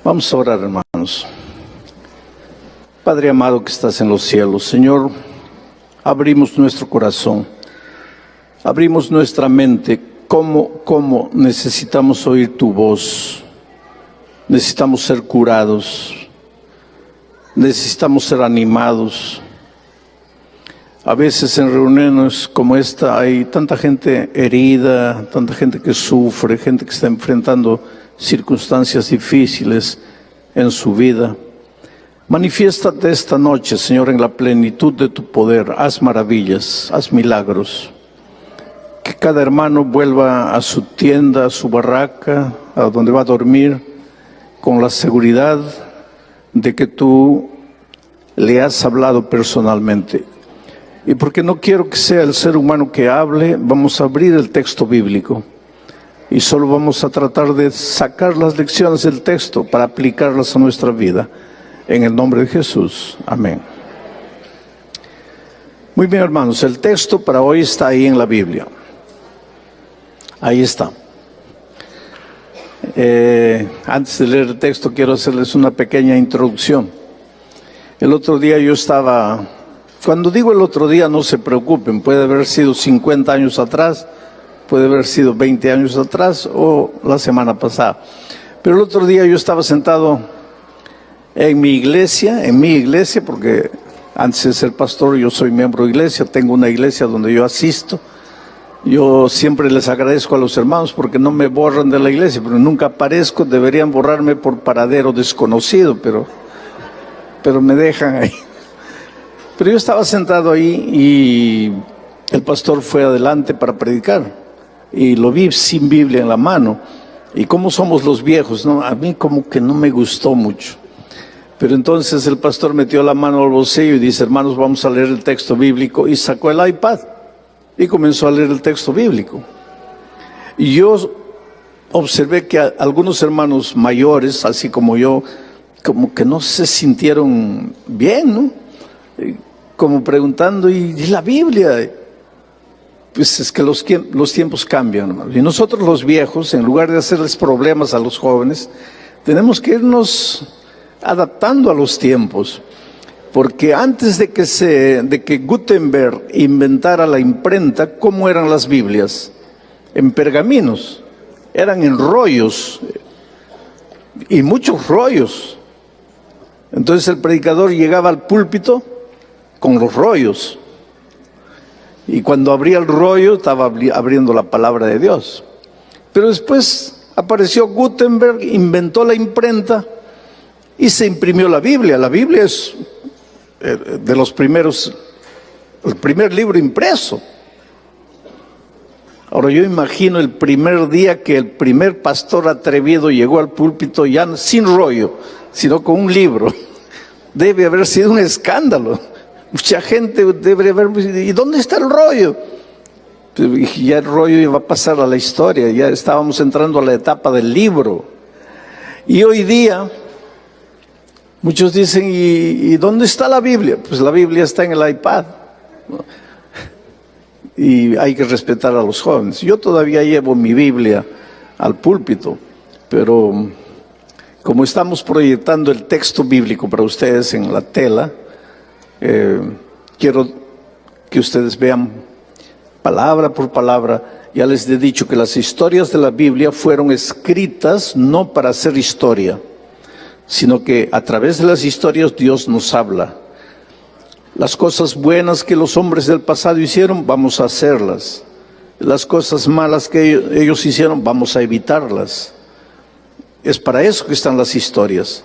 Vamos a orar, hermanos. Padre amado que estás en los cielos, Señor, abrimos nuestro corazón, abrimos nuestra mente. ¿Cómo necesitamos oír tu voz? Necesitamos ser curados, necesitamos ser animados. A veces en reuniones como esta hay tanta gente herida, tanta gente que sufre, gente que está enfrentando circunstancias difíciles en su vida. Manifiéstate esta noche, Señor, en la plenitud de tu poder. Haz maravillas, haz milagros. Que cada hermano vuelva a su tienda, a su barraca, a donde va a dormir, con la seguridad de que tú le has hablado personalmente. Y porque no quiero que sea el ser humano que hable, vamos a abrir el texto bíblico. Y solo vamos a tratar de sacar las lecciones del texto para aplicarlas a nuestra vida. En el nombre de Jesús. Amén. Muy bien, hermanos, el texto para hoy está ahí en la Biblia. Ahí está. Antes de leer el texto quiero hacerles una pequeña introducción. El otro día yo estaba... Cuando digo el otro día, no se preocupen, puede haber sido 50 años atrás, puede haber sido 20 años atrás o la semana pasada. Pero el otro día yo estaba sentado en mi iglesia, porque antes de ser pastor yo soy miembro de iglesia, tengo una iglesia donde yo asisto. Yo siempre les agradezco a los hermanos porque no me borran de la iglesia, pero nunca aparezco. Deberían borrarme por paradero desconocido, pero me dejan ahí. Pero yo estaba sentado ahí y el pastor fue adelante para predicar. Y lo vi sin Biblia en la mano. Y como somos los viejos, ¿no? A mí como que no me gustó mucho. Pero entonces el pastor metió la mano al bolsillo y dice: hermanos, vamos a leer el texto bíblico. Y sacó el iPad y comenzó a leer el texto bíblico. Y yo observé que algunos hermanos mayores, así como yo, como que no se sintieron bien, ¿no? Como preguntando, ¿y la Biblia? Pues es que los tiempos cambian, hermanos. Y nosotros los viejos, en lugar de hacerles problemas a los jóvenes, tenemos que irnos adaptando a los tiempos. Porque antes de que Gutenberg inventara la imprenta, ¿cómo eran las Biblias? En pergaminos, eran en rollos, y muchos rollos. Entonces el predicador llegaba al púlpito con los rollos, y cuando abría el rollo estaba abriendo la palabra de Dios. Pero después apareció Gutenberg, inventó la imprenta y se imprimió la Biblia. La Biblia es de los primeros, el primer libro impreso. Ahora yo imagino el primer día que el primer pastor atrevido llegó al púlpito ya sin rollo, sino con un libro. Debe haber sido un escándalo. Mucha gente debe haber... ¿Y dónde está el rollo? Pues ya el rollo iba a pasar a la historia, ya estábamos entrando a la etapa del libro. Y hoy día, muchos dicen, ¿y dónde está la Biblia? Pues la Biblia está en el iPad. Y hay que respetar a los jóvenes. Yo todavía llevo mi Biblia al púlpito, pero como estamos proyectando el texto bíblico para ustedes en la tela, quiero que ustedes vean palabra por palabra. Ya les he dicho que las historias de la Biblia fueron escritas no para hacer historia, sino que a través de las historias Dios nos habla. Las cosas buenas que los hombres del pasado hicieron, vamos a hacerlas. Las cosas malas que ellos hicieron, vamos a evitarlas. Es para eso que están las historias.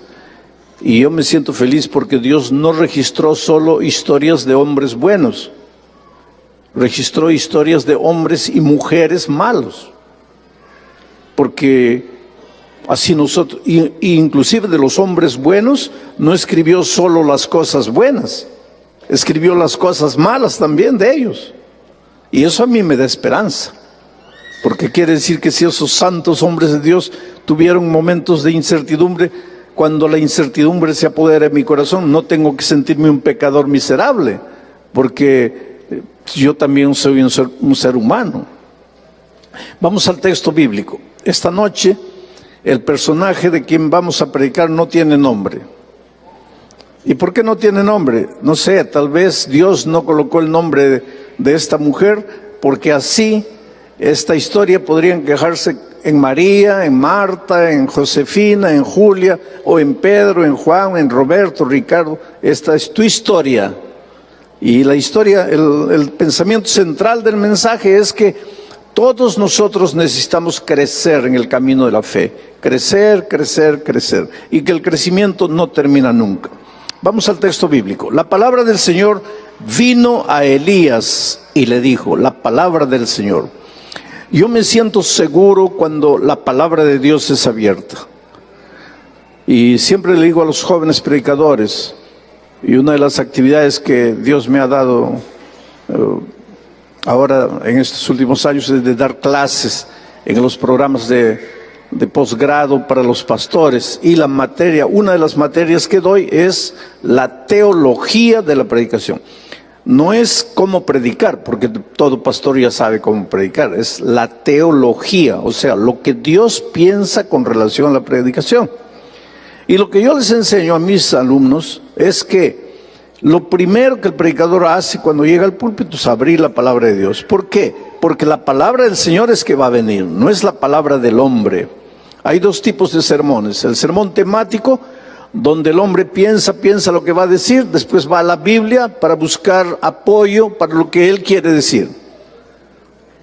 Y yo me siento feliz porque Dios no registró solo historias de hombres buenos, registró historias de hombres y mujeres malos. Porque así nosotros, inclusive de los hombres buenos, no escribió solo las cosas buenas, escribió las cosas malas también de ellos. Y eso a mí me da esperanza, porque quiere decir que si esos santos hombres de Dios tuvieron momentos de incertidumbre, cuando la incertidumbre se apodera de mi corazón, no tengo que sentirme un pecador miserable, porque yo también soy un ser humano. Vamos al texto bíblico. Esta noche el personaje de quien vamos a predicar no tiene nombre. ¿Y por qué no tiene nombre? No sé, tal vez Dios no colocó el nombre de esta mujer, porque así esta historia podría encajarse en María, en Marta, en Josefina, en Julia, o en Pedro, en Juan, en Roberto, Ricardo. Esta es tu historia. Y la historia, el pensamiento central del mensaje es que todos nosotros necesitamos crecer en el camino de la fe. Crecer, crecer, crecer. Y que el crecimiento no termina nunca. Vamos al texto bíblico. La palabra del Señor vino a Elías y le dijo, la palabra del Señor. Yo me siento seguro cuando la palabra de Dios es abierta. Y siempre le digo a los jóvenes predicadores, y una de las actividades que Dios me ha dado ahora en estos últimos años es de dar clases en los programas de posgrado para los pastores. Y la materia, una de las materias que doy es la teología de la predicación. No es cómo predicar, porque todo pastor ya sabe cómo predicar, es la teología, o sea, lo que Dios piensa con relación a la predicación. Y lo que yo les enseño a mis alumnos es que lo primero que el predicador hace cuando llega al púlpito es abrir la palabra de Dios. ¿Por qué? Porque la palabra del Señor es que va a venir, no es la palabra del hombre. Hay dos tipos de sermones, el sermón temático, donde el hombre piensa lo que va a decir, después va a la Biblia para buscar apoyo para lo que él quiere decir.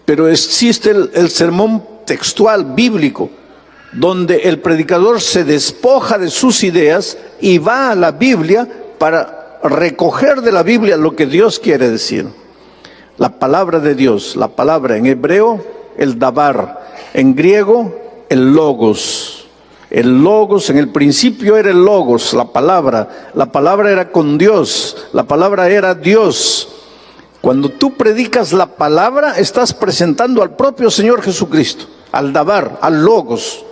Pero existe el sermón textual bíblico, donde el predicador se despoja de sus ideas y va a la Biblia para recoger de la Biblia lo que Dios quiere decir. La palabra de Dios, la palabra en hebreo, el dabar, en griego, el logos. El logos, en el principio era el logos, la palabra era con Dios, la palabra era Dios. Cuando tú predicas la palabra, estás presentando al propio Señor Jesucristo, al dabar, al logos.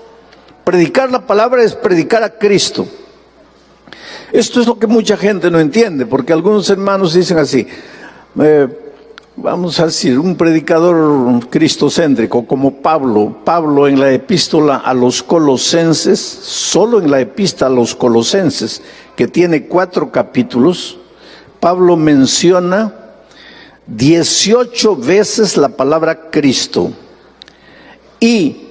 Predicar la palabra es predicar a Cristo. Esto es lo que mucha gente no entiende, porque algunos hermanos dicen así, vamos a decir, un predicador cristocéntrico como Pablo en la epístola a los Colosenses, solo en la epístola a los Colosenses, que tiene 4 capítulos, Pablo menciona 18 veces la palabra Cristo y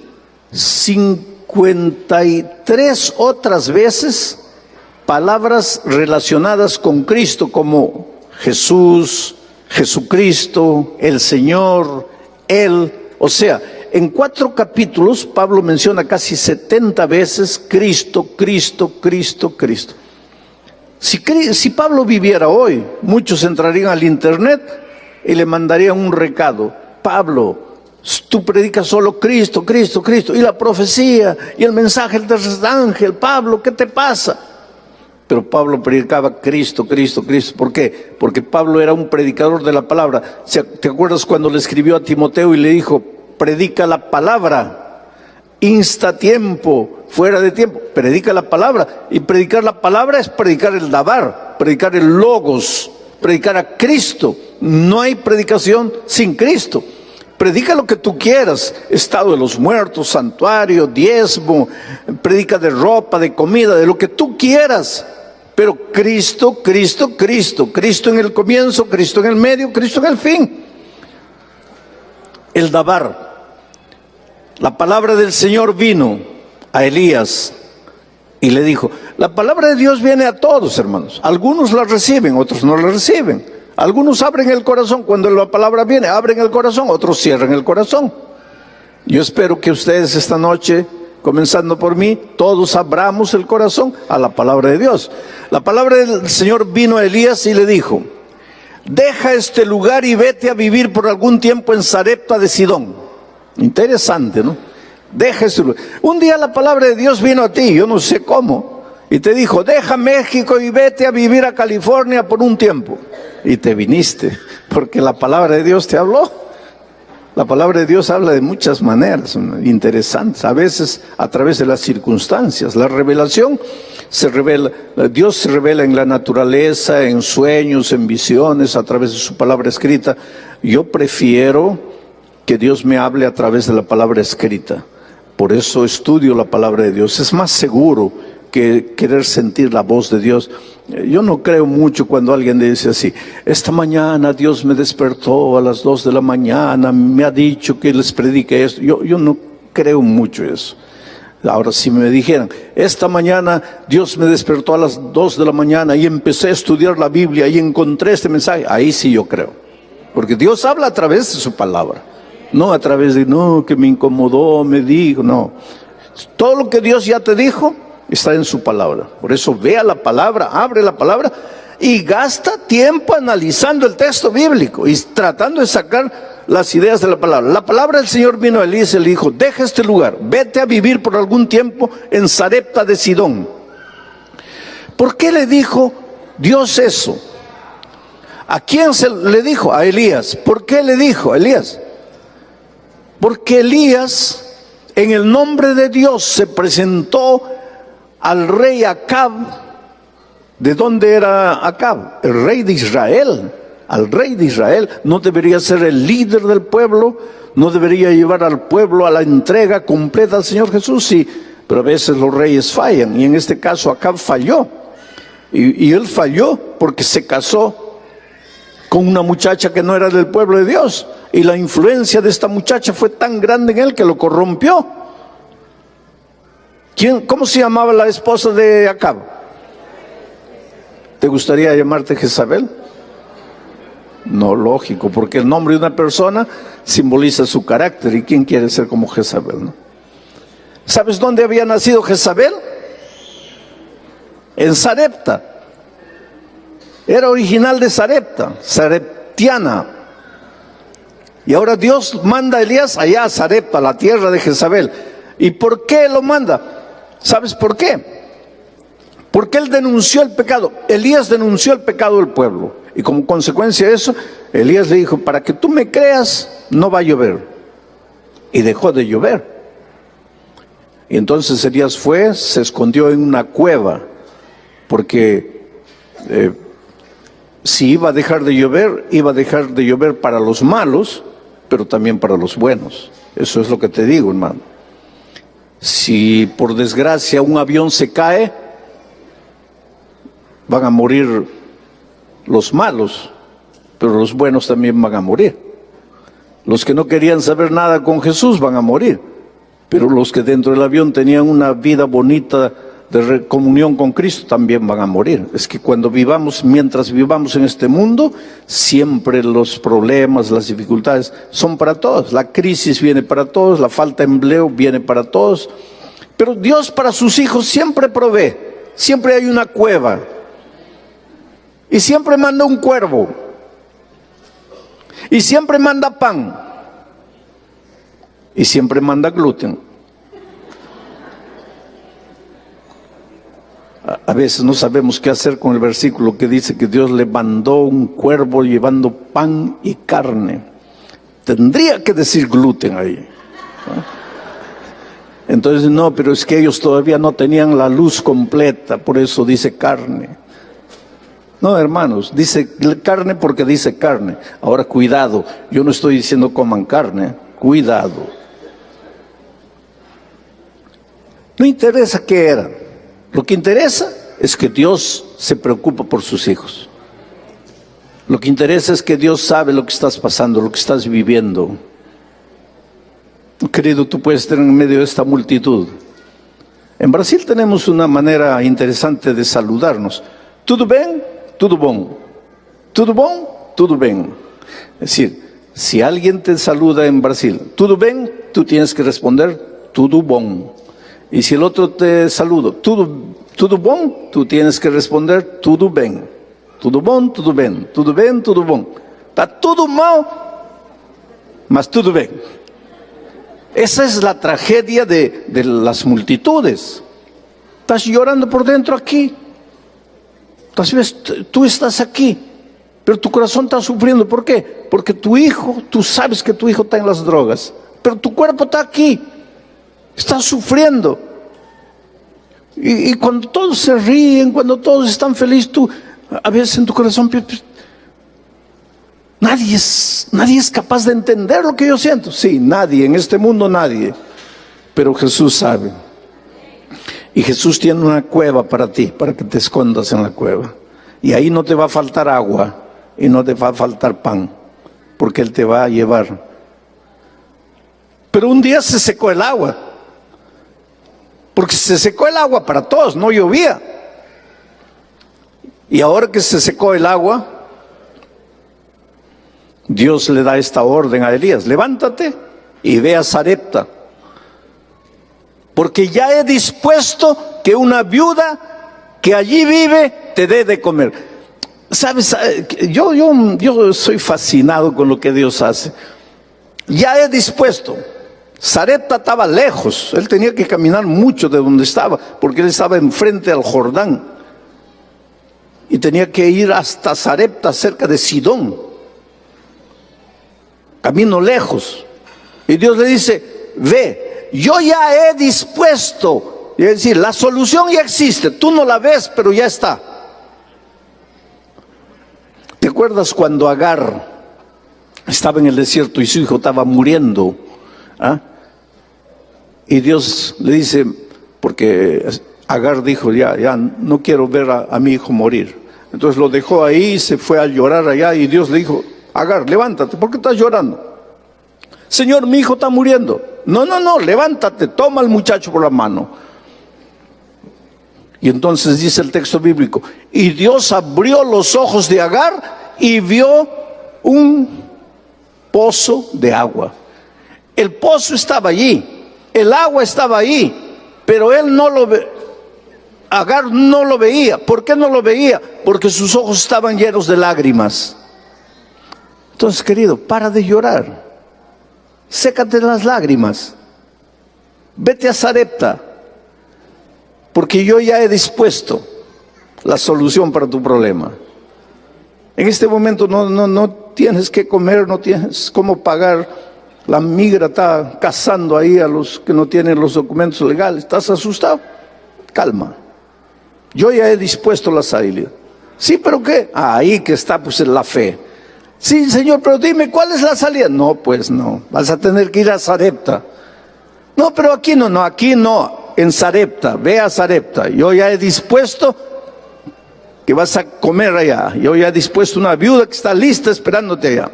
53 otras veces palabras relacionadas con Cristo como Jesús, Jesucristo, el Señor, Él. O sea, en 4 capítulos Pablo menciona casi 70 veces Cristo, Cristo, Cristo, Cristo. Si Pablo viviera hoy, muchos entrarían al internet y le mandarían un recado. Pablo, tú predicas solo Cristo, Cristo, Cristo, y la profecía, y el mensaje del tercer ángel. Pablo, ¿qué te pasa? Pero Pablo predicaba Cristo, Cristo, Cristo. ¿Por qué? Porque Pablo era un predicador de la palabra. ¿Te acuerdas cuando le escribió a Timoteo y le dijo, predica la palabra, insta tiempo, fuera de tiempo, predica la palabra? Y predicar la palabra es predicar el dabar, predicar el logos, predicar a Cristo. No hay predicación sin Cristo. Predica lo que tú quieras, estado de los muertos, santuario, diezmo, predica de ropa, de comida, de lo que tú quieras. Pero Cristo, Cristo, Cristo. Cristo en el comienzo, Cristo en el medio, Cristo en el fin. El dabar. La palabra del Señor vino a Elías y le dijo, la palabra de Dios viene a todos, hermanos. Algunos la reciben, otros no la reciben. Algunos abren el corazón cuando la palabra viene, abren el corazón, otros cierran el corazón. Yo espero que ustedes esta noche, comenzando por mí, todos abramos el corazón a la palabra de Dios. La palabra del Señor vino a Elías y le dijo, deja este lugar y vete a vivir por algún tiempo en Sarepta de Sidón. Interesante, ¿no? Deja este lugar. Un día la palabra de Dios vino a ti, yo no sé cómo, y te dijo, deja México y vete a vivir a California por un tiempo. Y te viniste, porque la palabra de Dios te habló. La palabra de Dios habla de muchas maneras interesantes, a veces a través de las circunstancias. La revelación se revela, Dios se revela en la naturaleza, en sueños, en visiones, a través de su palabra escrita. Yo prefiero que Dios me hable a través de la palabra escrita, Por eso estudio la palabra de Dios. Es más seguro que querer sentir la voz de Dios. Yo no creo mucho cuando alguien dice así: esta mañana Dios me despertó a las 2 de la mañana, me ha dicho que les predique esto. Yo no creo mucho eso. Ahora, si me dijeran: esta mañana Dios me despertó a las 2 de la mañana y empecé a estudiar la Biblia y encontré este mensaje, ahí sí yo creo. Porque Dios habla a través de su palabra, no a través de, no, que me incomodó, me dijo, no. Todo lo que Dios ya te dijo está en su palabra. Por eso vea la palabra, abre la palabra y gasta tiempo analizando el texto bíblico y tratando de sacar las ideas de la palabra. La palabra del Señor vino a Elías y le dijo: deja este lugar, vete a vivir por algún tiempo en Sarepta de Sidón. ¿Por qué le dijo Dios eso? ¿A quién se le dijo? A Elías. ¿Por qué le dijo a Elías? Porque Elías, en el nombre de Dios, se presentó al rey Acab. ¿De dónde era Acab? El rey de Israel. Al rey de Israel. No debería ser el líder del pueblo, no debería llevar al pueblo a la entrega completa al Señor Jesús, sí, pero a veces los reyes fallan, y en este caso Acab falló, y él falló porque se casó con una muchacha que no era del pueblo de Dios, y la influencia de esta muchacha fue tan grande en él que lo corrompió. ¿Cómo se llamaba la esposa de Acab? ¿Te gustaría llamarte Jezabel? No, lógico, porque el nombre de una persona simboliza su carácter, y ¿quién quiere ser como Jezabel, no? ¿Sabes dónde había nacido Jezabel? En Sarepta. Era original de Sarepta, sareptiana. Y ahora Dios manda a Elías allá a Sarepta, la tierra de Jezabel. ¿Y por qué lo manda? ¿Sabes por qué? Porque él denunció el pecado. Elías denunció el pecado del pueblo. Y como consecuencia de eso, Elías le dijo: para que tú me creas, no va a llover. Y dejó de llover. Y entonces Elías fue, se escondió en una cueva, porque si iba a dejar de llover, iba a dejar de llover para los malos, pero también para los buenos. Eso es lo que te digo, hermano. Si por desgracia un avión se cae, van a morir los malos, pero los buenos también van a morir. Los que no querían saber nada con Jesús van a morir, pero los que dentro del avión tenían una vida bonita de comunión con Cristo también van a morir. Es que mientras vivamos en este mundo, siempre los problemas, las dificultades son para todos. La crisis viene para todos, la falta de empleo viene para todos, pero Dios para sus hijos siempre provee. Siempre hay una cueva. Y siempre manda un cuervo. Y siempre manda pan. Y siempre manda gluten. A veces no sabemos qué hacer con el versículo que dice que Dios le mandó un cuervo llevando pan y carne. Tendría que decir gluten ahí. Entonces no, pero es que ellos todavía no tenían la luz completa, por eso dice carne. No, hermanos, dice carne porque dice carne. Ahora cuidado, yo no estoy diciendo coman carne, cuidado. No interesa qué era. Lo que interesa es que Dios se preocupa por sus hijos. Lo que interesa es que Dios sabe lo que estás pasando, lo que estás viviendo. Querido, tú puedes estar en medio de esta multitud. En Brasil tenemos una manera interesante de saludarnos. ¿Tudo bem? Tudo bom. ¿Tudo bom? Tudo bem. Es decir, si alguien te saluda en Brasil, ¿tudo bem? Tú tienes que responder, tudo bom. Y si el otro te saluda, tudo bom, tú tienes que responder, tudo bem. Tudo bom, tudo bem. Tudo bem, tudo bom. Está tudo mal, mas tudo bem. Esa es la tragedia de las multitudes. Estás llorando por dentro aquí. Tú estás aquí, pero tu corazón está sufriendo. ¿Por qué? Porque tu hijo, tú sabes que tu hijo está en las drogas, pero tu cuerpo está aquí. Estás sufriendo. Y cuando todos se ríen, cuando todos están felices, tú, a veces en tu corazón, nadie es capaz de entender lo que yo siento. Sí, nadie, en este mundo nadie. pero Jesús sabe. Y Jesús tiene una cueva para ti, para que te escondas en la cueva. Y ahí no te va a faltar agua y no te va a faltar pan, porque Él te va a llevar. Pero un día se secó el agua, porque se secó el agua para todos, no llovía. Y ahora que se secó el agua, Dios le da esta orden a Elías: levántate y ve a Sarepta, porque ya he dispuesto que una viuda que allí vive te dé de comer. ¿Sabes? Yo soy fascinado con lo que Dios hace. Ya he dispuesto. Sarepta estaba lejos, él tenía que caminar mucho de donde estaba, porque él estaba enfrente al Jordán. Y tenía que ir hasta Sarepta, cerca de Sidón. Camino lejos. Y Dios le dice: ve, yo ya he dispuesto. Y es decir, la solución ya existe, tú no la ves, pero ya está. ¿Te acuerdas cuando Agar estaba en el desierto y su hijo estaba muriendo? ¿Ah? Y Dios le dice, porque Agar dijo: ya no quiero ver a mi hijo morir. Entonces lo dejó ahí, se fue a llorar allá, y Dios le dijo: Agar, levántate, ¿por qué estás llorando? Señor, mi hijo está muriendo. No, levántate, toma al muchacho por la mano. Y entonces dice el texto bíblico: y Dios abrió los ojos de Agar y vio un pozo de agua. El pozo estaba allí, el agua estaba allí, pero él no lo ve. Agar no lo veía. ¿Por qué no lo veía? Porque sus ojos estaban llenos de lágrimas. Entonces, querido, para de llorar, sécate las lágrimas, vete a Sarepta, porque yo ya he dispuesto la solución para tu problema. En este momento no tienes que comer, no tienes cómo pagar. La migra está cazando ahí a los que no tienen los documentos legales. ¿Estás asustado? Calma. Yo ya he dispuesto la salida. Sí, pero ¿qué? Ahí que está pues la fe. Sí, Señor, pero dime, ¿cuál es la salida? No, pues no, vas a tener que ir a Sarepta. No, pero aquí no, en Sarepta, ve a Sarepta. Yo ya he dispuesto que vas a comer allá. Yo ya he dispuesto una viuda que está lista esperándote allá.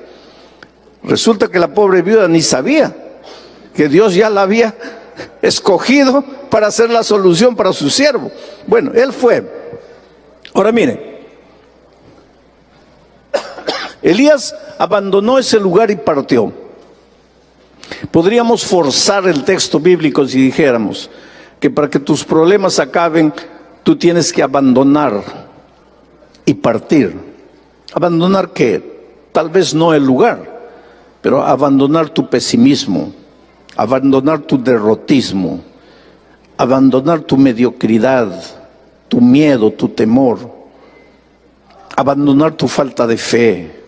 Resulta que la pobre viuda ni sabía que Dios ya la había escogido para hacer la solución para su siervo. Bueno, él fue. Ahora mire, Elías abandonó ese lugar y partió. Podríamos forzar el texto bíblico si dijéramos que para que tus problemas acaben, tú tienes que abandonar y partir. ¿Abandonar qué? Tal vez no el lugar, pero abandonar tu pesimismo, abandonar tu derrotismo, abandonar tu mediocridad, tu miedo, tu temor, abandonar tu falta de fe.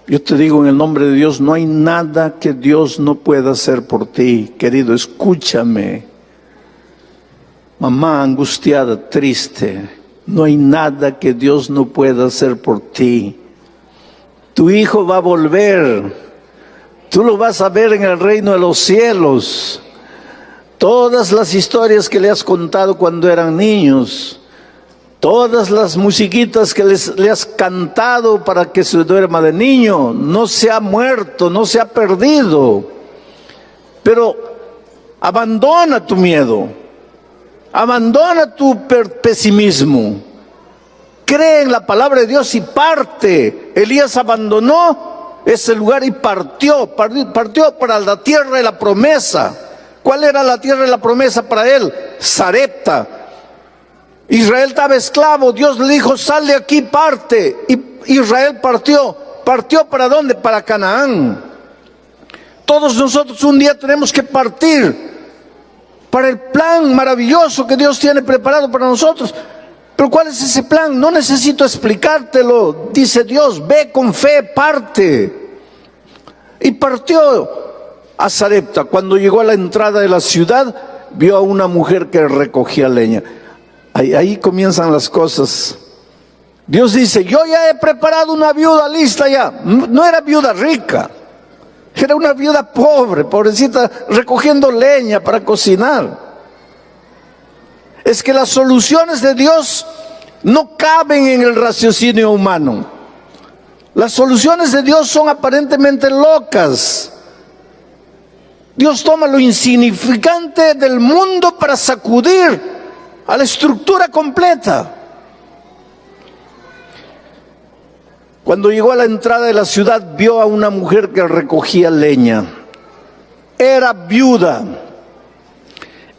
Yo te digo en el nombre de Dios, no hay nada que Dios no pueda hacer por ti. Querido, escúchame. Mamá angustiada, triste, no hay nada que Dios no pueda hacer por ti. Tu hijo va a volver. Tú lo vas a ver en el reino de los cielos. Todas las historias que le has contado cuando eran niños, todas las musiquitas que le has cantado para que se duerma de niño, no se ha muerto, no se ha perdido. Pero abandona tu miedo, abandona tu pesimismo, cree en la palabra de Dios y parte. Elías abandonó ese lugar y partió para la tierra de la promesa. ¿Cuál era la tierra de la promesa para él? Sarepta. Israel estaba esclavo, Dios le dijo: sal de aquí, parte. Y Israel partió. ¿Partió para dónde? Para Canaán. Todos nosotros un día tenemos que partir para el plan maravilloso que Dios tiene preparado para nosotros. Pero ¿cuál es ese plan? No necesito explicártelo. Dice Dios: ve con fe, parte. Y partió a Sarepta. Cuando llegó a la entrada de la ciudad, vio a una mujer que recogía leña. Ahí comienzan las cosas. Dios dice: yo ya he preparado una viuda lista ya. No era viuda rica, Era una viuda pobre, pobrecita, recogiendo leña para cocinar. Es que las soluciones de Dios no caben en el raciocinio humano. Las soluciones de Dios son aparentemente locas. Dios toma lo insignificante del mundo para sacudir a la estructura completa. Cuando llegó a la entrada de la ciudad, vio a una mujer que recogía leña. Era viuda.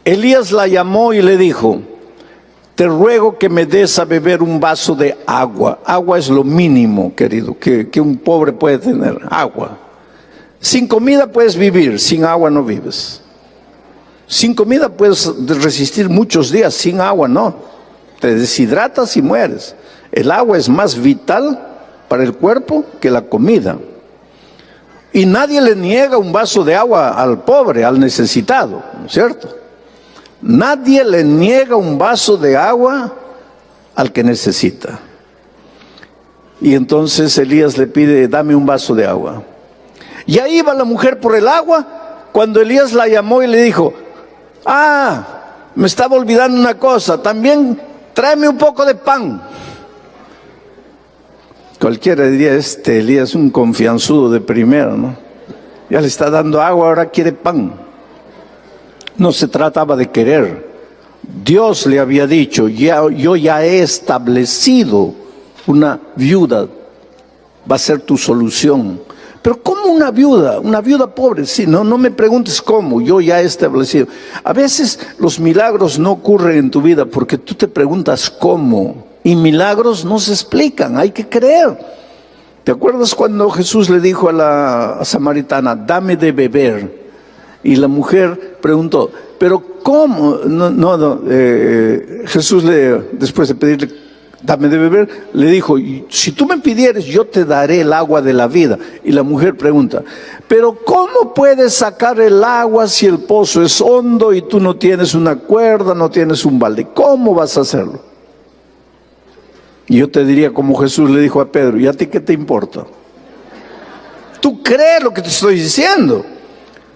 Elías la llamó y le dijo: te ruego que me des a beber un vaso de agua. Agua es lo mínimo, querido, que un pobre puede tener. Agua. Sin comida puedes vivir, sin agua no vives. Sin comida puedes resistir muchos días, sin agua no. Te deshidratas y mueres. El agua es más vital para el cuerpo que la comida. Y nadie le niega un vaso de agua al pobre, al necesitado, ¿no es cierto? Nadie le niega un vaso de agua al que necesita. Y entonces Elías le pide: dame un vaso de agua. Y ahí va la mujer por el agua, cuando Elías la llamó y le dijo: me estaba olvidando una cosa, también tráeme un poco de pan. Cualquiera diría: este Elías es un confianzudo de primero, ¿no? Ya le está dando agua, ahora quiere pan. No se trataba de querer. Dios le había dicho: yo ya he establecido una viuda, va a ser tu solución. Pero ¿cómo una viuda? Una viuda pobre. Sí, no me preguntes cómo, yo ya he establecido. A veces los milagros no ocurren en tu vida porque tú te preguntas cómo. Y milagros no se explican, hay que creer. ¿Te acuerdas cuando Jesús le dijo a la samaritana: dame de beber? Y la mujer preguntó: ¿pero cómo? Jesús después de pedirle: dame de beber, le dijo: si tú me pidieres, yo te daré el agua de la vida. Y la mujer pregunta: ¿pero cómo puedes sacar el agua si el pozo es hondo y tú no tienes una cuerda, no tienes un balde? ¿Cómo vas a hacerlo? Y yo te diría como Jesús le dijo a Pedro: ¿y a ti qué te importa? ¿Tú crees lo que te estoy diciendo?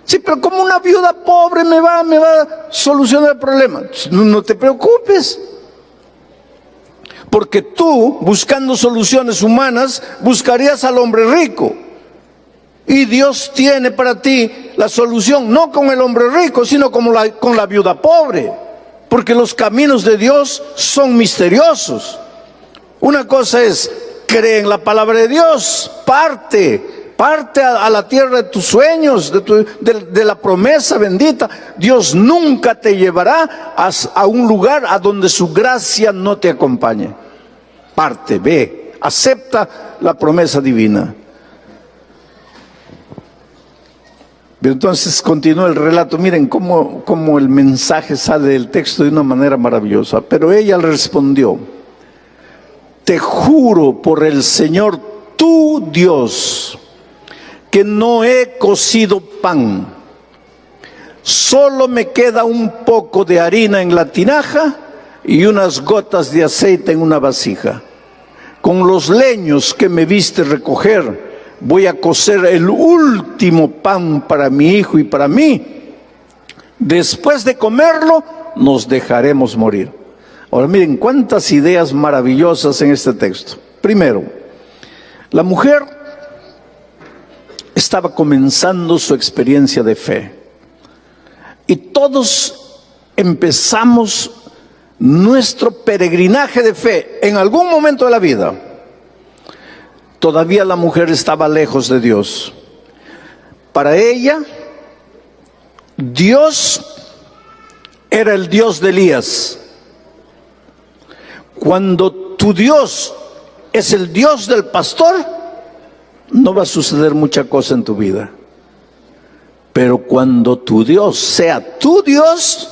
Sí, pero como una viuda pobre me va a solucionar el problema. No te preocupes. Porque tú, buscando soluciones humanas, buscarías al hombre rico. Y Dios tiene para ti la solución, no con el hombre rico, sino con la viuda pobre. Porque los caminos de Dios son misteriosos. Una cosa es: cree en la palabra de Dios, parte a la tierra de tus sueños, de la promesa bendita. Dios nunca te llevará a un lugar a donde su gracia no te acompañe. Parte, ve, acepta la promesa divina. Pero entonces continúa el relato. Miren cómo el mensaje sale del texto de una manera maravillosa. Pero ella le respondió: te juro por el Señor tu Dios que no he cocido pan. Solo me queda un poco de harina en la tinaja y unas gotas de aceite en una vasija. Con los leños que me viste recoger, voy a cocer el último pan para mi hijo y para mí. Después de comerlo, nos dejaremos morir. Ahora miren cuántas ideas maravillosas en este texto. Primero, la mujer estaba comenzando su experiencia de fe. Y todos empezamos nuestro peregrinaje de fe en algún momento de la vida. Todavía la mujer estaba lejos de Dios. Para ella, Dios era el Dios de Elías. Cuando tu Dios es el Dios del pastor, no va a suceder mucha cosa en tu vida. Pero cuando tu Dios sea tu Dios,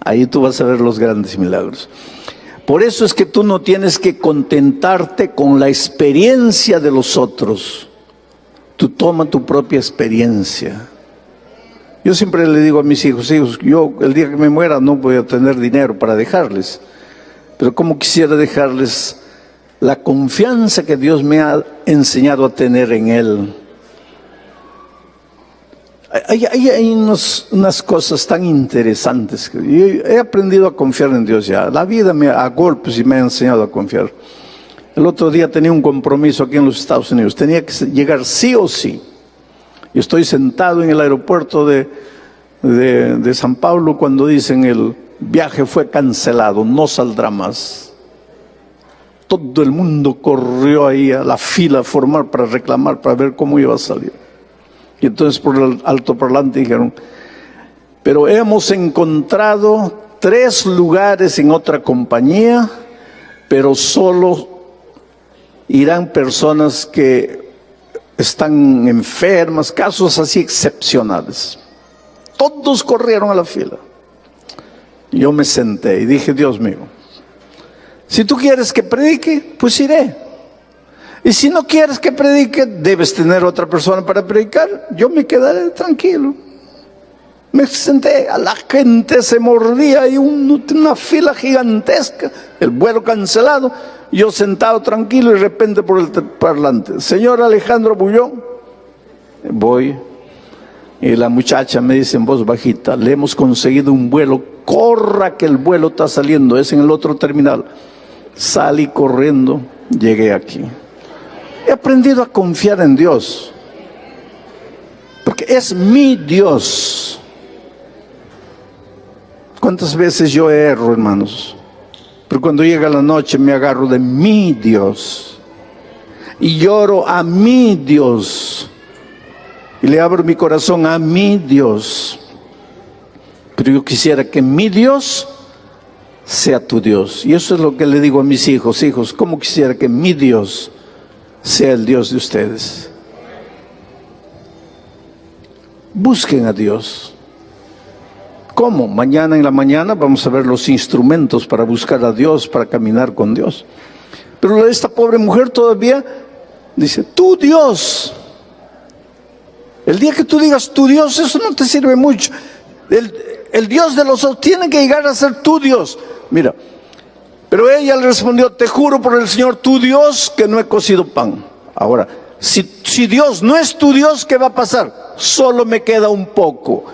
ahí tú vas a ver los grandes milagros. Por eso es que tú no tienes que contentarte con la experiencia de los otros. Tú toma tu propia experiencia. Yo siempre le digo a mis hijos: yo el día que me muera no voy a tener dinero para dejarles. Pero como quisiera dejarles la confianza que Dios me ha enseñado a tener en Él. Hay unas cosas tan interesantes que yo he aprendido a confiar en Dios ya. La vida a golpes y me ha enseñado a confiar. El otro día tenía un compromiso aquí en los Estados Unidos. Tenía que llegar sí o sí. Yo estoy sentado en el aeropuerto de San Pablo cuando dicen el viaje fue cancelado, no saldrá más. Todo el mundo corrió ahí a la fila a formar para reclamar, para ver cómo iba a salir. Y entonces por el altoparlante dijeron, pero hemos encontrado 3 lugares en otra compañía, pero solo irán personas que están enfermas, casos así excepcionales. Todos corrieron a la fila. Yo me senté y dije, Dios mío, si tú quieres que predique, pues iré. Y si no quieres que predique, debes tener otra persona para predicar. Yo me quedaré tranquilo. Me senté, a la gente se mordía y una fila gigantesca, el vuelo cancelado. Yo sentado tranquilo y de repente por el parlante, señor Alejandro Bullón, voy. Y la muchacha me dice en voz bajita, le hemos conseguido un vuelo, corra que el vuelo está saliendo, es en el otro terminal. Salí corriendo, llegué aquí. He aprendido a confiar en Dios, porque es mi Dios. ¿Cuántas veces yo erro, hermanos? Pero cuando llega la noche me agarro de mi Dios y lloro a mi Dios y le abro mi corazón a mi Dios. Pero yo quisiera que mi Dios sea tu Dios. Y eso es lo que le digo a mis hijos. Hijos, ¿cómo quisiera que mi Dios sea el Dios de ustedes? Busquen a Dios. ¿Cómo? Mañana en la mañana vamos a ver los instrumentos para buscar a Dios, para caminar con Dios. Pero esta pobre mujer todavía dice, tu Dios. El día que tú digas tu Dios, eso no te sirve mucho. El Dios de los otros tiene que llegar a ser tu Dios. Mira, pero ella le respondió, te juro por el Señor tu Dios que no he cocido pan. Ahora, si Dios no es tu Dios, ¿qué va a pasar? Solo me queda un poco.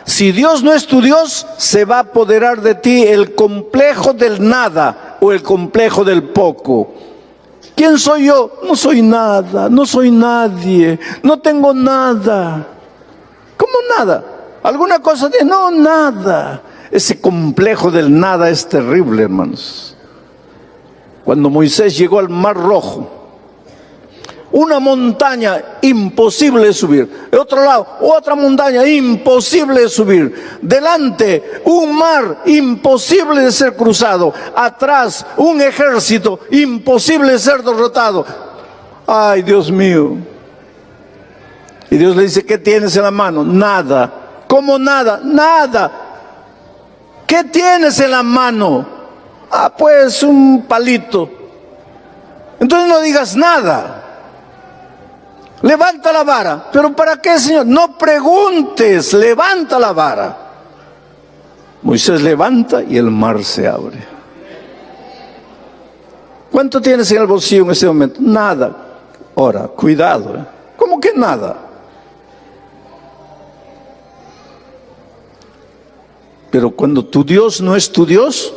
Si Dios no es tu Dios, se va a apoderar de ti el complejo del nada o el complejo del poco. ¿Quién soy yo? No soy nada, no soy nadie, no tengo nada. ¿Cómo nada? ¿Alguna cosa? No, nada. Ese complejo del nada es terrible, hermanos. Cuando Moisés llegó al Mar Rojo, una montaña imposible de subir, de otro lado otra montaña imposible de subir, delante un mar imposible de ser cruzado, atrás un ejército imposible de ser derrotado. Ay, Dios mío. Y Dios le dice, ¿qué tienes en la mano? Nada. ¿Cómo nada? Nada. ¿Qué tienes en la mano? Pues un palito. Entonces no digas nada. Levanta la vara. ¿Pero para qué, Señor? No preguntes, levanta la vara. Moisés levanta y el mar se abre. ¿Cuánto tienes en el bolsillo en ese momento? Nada. Ahora, cuidado. ¿Cómo que nada? Pero cuando tu Dios no es tu Dios,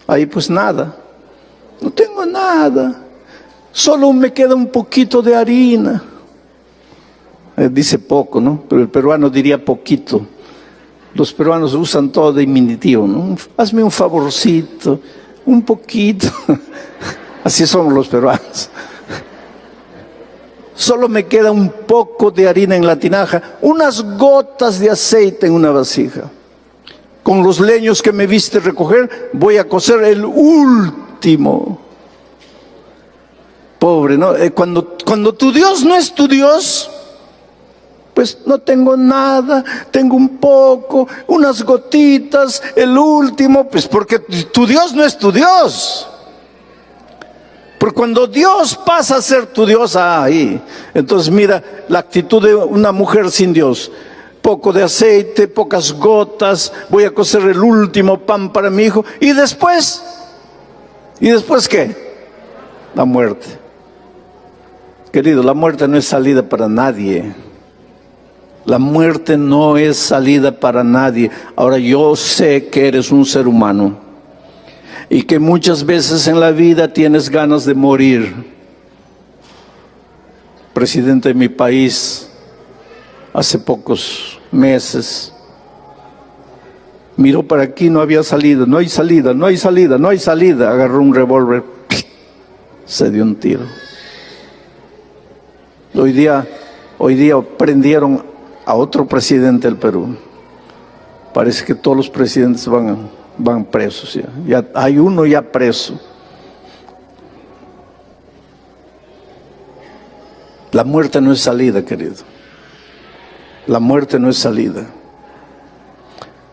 ahí pues nada. No tengo nada. Solo me queda un poquito de harina. Dice poco, ¿no? Pero el peruano diría poquito. Los peruanos usan todo de diminutivo, ¿no? Hazme un favorcito, un poquito. Así somos los peruanos. Solo me queda un poco de harina en la tinaja, unas gotas de aceite en una vasija. Con los leños que me viste recoger, voy a cocer el último. Pobre, ¿no? Cuando tu Dios no es tu Dios, pues no tengo nada, tengo un poco, unas gotitas, el último, pues porque tu Dios no es tu Dios. Porque cuando Dios pasa a ser tu Dios, ahí, entonces mira la actitud de una mujer sin Dios. Poco de aceite, pocas gotas, voy a cocer el último pan para mi hijo. ¿Y después? ¿Y después qué? La muerte. Querido, la muerte no es salida para nadie. La muerte no es salida para nadie. Ahora, yo sé que eres un ser humano y que muchas veces en la vida tienes ganas de morir. Presidente de mi país, hace pocos meses, miró para aquí, no había salida, no hay salida, no hay salida, no hay salida. Agarró un revólver, se dio un tiro. Hoy día prendieron a otro presidente del Perú. Parece que todos los presidentes van presos ya. Ya hay uno ya preso. La muerte no es salida, querido. La muerte no es salida.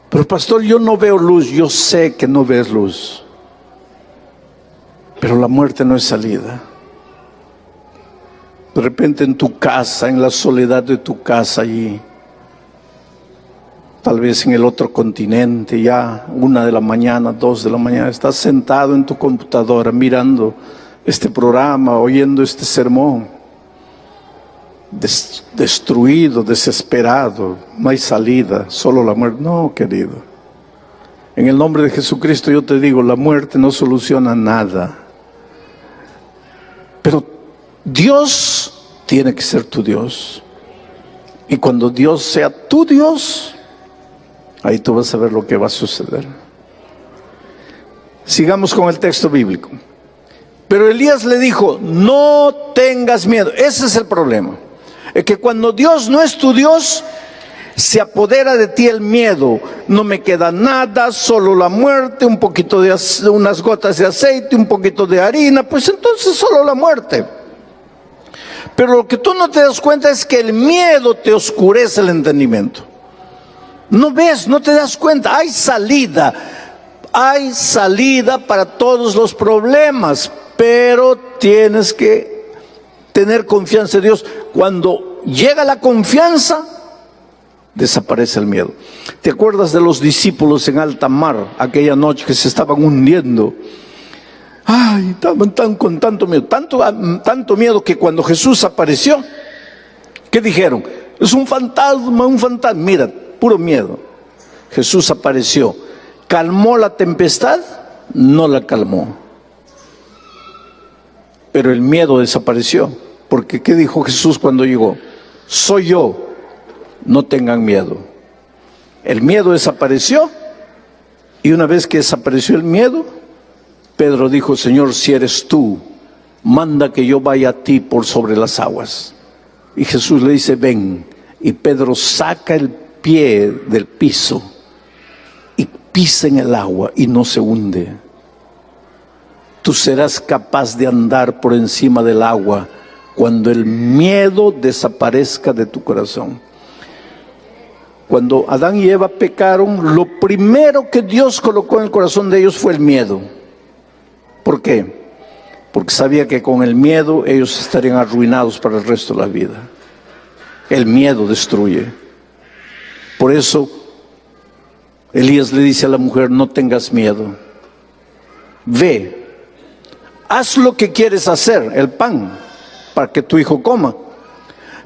Pero pastor, yo no veo luz. Yo sé que no ves luz. Pero la muerte no es salida. De repente en tu casa, en la soledad de tu casa allí, tal vez en el otro continente, ya 1 de la mañana, 2 de la mañana, estás sentado en tu computadora mirando este programa, oyendo este sermón. Destruido, desesperado, no hay salida, solo la muerte. No, querido, en el nombre de Jesucristo yo te digo, la muerte no soluciona nada, pero Dios tiene que ser tu Dios, y cuando Dios sea tu Dios, ahí tú vas a ver lo que va a suceder. Sigamos con el texto bíblico. Pero Elías le dijo, no tengas miedo. Ese es el problema. Es que cuando Dios no es tu Dios, se apodera de ti el miedo. No me queda nada, solo la muerte, un poquito de unas gotas de aceite, un poquito de harina, pues entonces solo la muerte. Pero lo que tú no te das cuenta es que el miedo te oscurece el entendimiento. No ves, no te das cuenta, hay salida para todos los problemas, pero tienes que tener confianza en Dios. Cuando llega la confianza, desaparece el miedo. ¿Te acuerdas de los discípulos en alta mar, aquella noche que se estaban hundiendo? Ay, estaban con tanto miedo, tanto miedo que cuando Jesús apareció, ¿qué dijeron? Es un fantasma, un fantasma. Mira, puro miedo. Jesús apareció. ¿Calmó la tempestad? No la calmó. Pero el miedo desapareció. Porque ¿qué dijo Jesús cuando llegó? Soy yo, no tengan miedo. El miedo desapareció, y una vez que desapareció el miedo, Pedro dijo, Señor, si eres tú, manda que yo vaya a ti por sobre las aguas. Y Jesús le dice, ven. Y Pedro saca el pie del piso y pisa en el agua y no se hunde. Tú serás capaz de andar por encima del agua cuando el miedo desaparezca de tu corazón. Cuando Adán y Eva pecaron, lo primero que Dios colocó en el corazón de ellos fue el miedo. ¿Por qué? Porque sabía que con el miedo ellos estarían arruinados para el resto de la vida. El miedo destruye. Por eso Elías le dice a la mujer, no tengas miedo. Ve, haz lo que quieres hacer, el pan, para que tu hijo coma.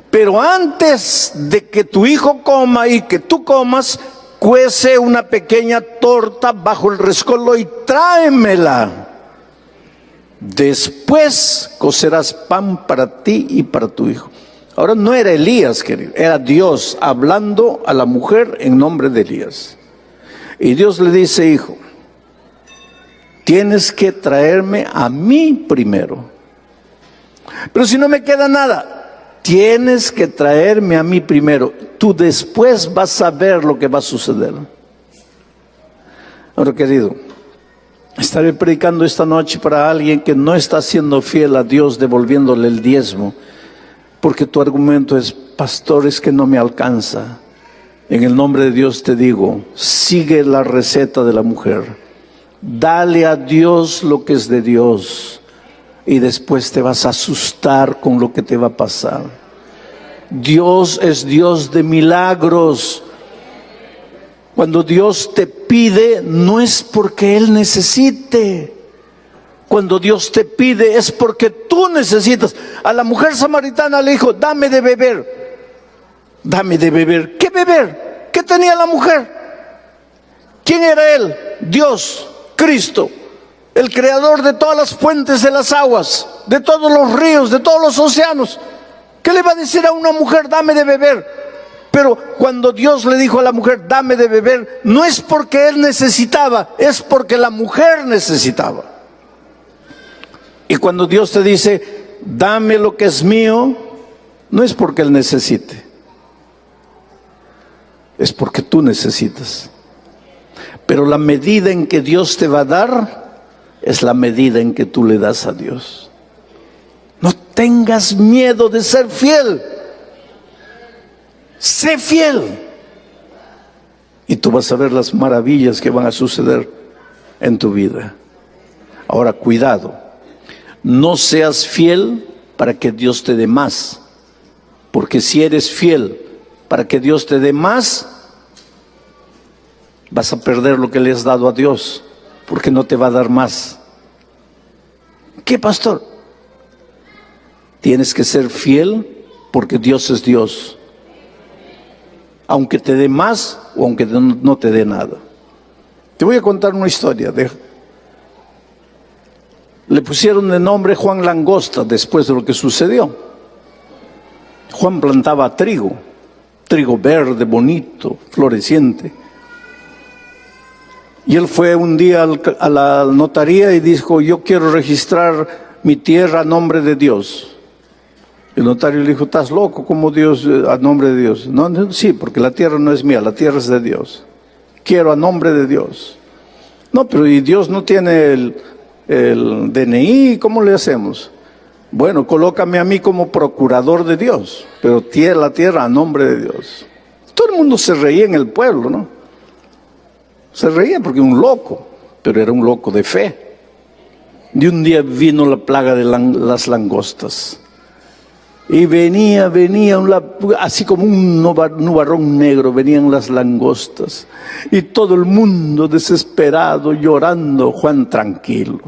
Pero antes de que tu hijo coma y que tú comas, cuece una pequeña torta bajo el rescoldo y tráemela. Después cocerás pan para ti y para tu hijo. Ahora no era Elías, querido, era Dios hablando a la mujer en nombre de Elías. Y Dios le dice, hijo, tienes que traerme a mí primero. Pero si no me queda nada, tienes que traerme a mí primero. Tú después vas a ver lo que va a suceder. Ahora, querido, estaré predicando esta noche para alguien que no está siendo fiel a Dios devolviéndole el diezmo, porque tu argumento es, pastor, es que no me alcanza. En el nombre de Dios te digo, sigue la receta de la mujer. Dale a Dios lo que es de Dios. Y después te vas a asustar con lo que te va a pasar. Dios es Dios de milagros. Cuando Dios te pide, no es porque Él necesite. Cuando Dios te pide, es porque tú necesitas. A la mujer samaritana le dijo, dame de beber. dame de beber. ¿Qué beber? ¿Qué tenía la mujer? ¿Quién era él? Dios, Cristo, el creador de todas las fuentes de las aguas, de todos los ríos, de todos los océanos. ¿Qué le va a decir a una mujer, dame de beber? Pero cuando Dios le dijo a la mujer, dame de beber, no es porque él necesitaba, es porque la mujer necesitaba. Y cuando Dios te dice, dame lo que es mío, no es porque él necesite, es porque tú necesitas. Pero la medida en que Dios te va a dar es la medida en que tú le das a Dios. No tengas miedo de ser fiel. Sé fiel. Y tú vas a ver las maravillas que van a suceder en tu vida. Ahora, cuidado. No seas fiel para que Dios te dé más. Porque si eres fiel para que Dios te dé más, vas a perder lo que le has dado a Dios, porque no te va a dar más. ¿Qué, pastor? Tienes que ser fiel porque Dios es Dios, aunque te dé más o aunque no te dé nada. Te voy a contar una historia. Le pusieron de nombre Juan Langosta después de lo que sucedió. Juan plantaba trigo verde, bonito, floreciente. Y él fue un día a la notaría y dijo, yo quiero registrar mi tierra a nombre de Dios. El notario le dijo, ¿estás loco? ¿Cómo Dios, a nombre de Dios? No, sí, porque la tierra no es mía, la tierra es de Dios. Quiero a nombre de Dios. No, pero ¿y Dios no tiene el DNI? ¿Cómo le hacemos? Bueno, colócame a mí como procurador de Dios, pero la tierra a nombre de Dios. Todo el mundo se reía en el pueblo, ¿no? Se reía porque un loco, pero era un loco de fe. Y un día vino la plaga de las langostas. Y venía, así como un nubarrón negro, venían las langostas. Y todo el mundo desesperado, llorando. Juan tranquilo.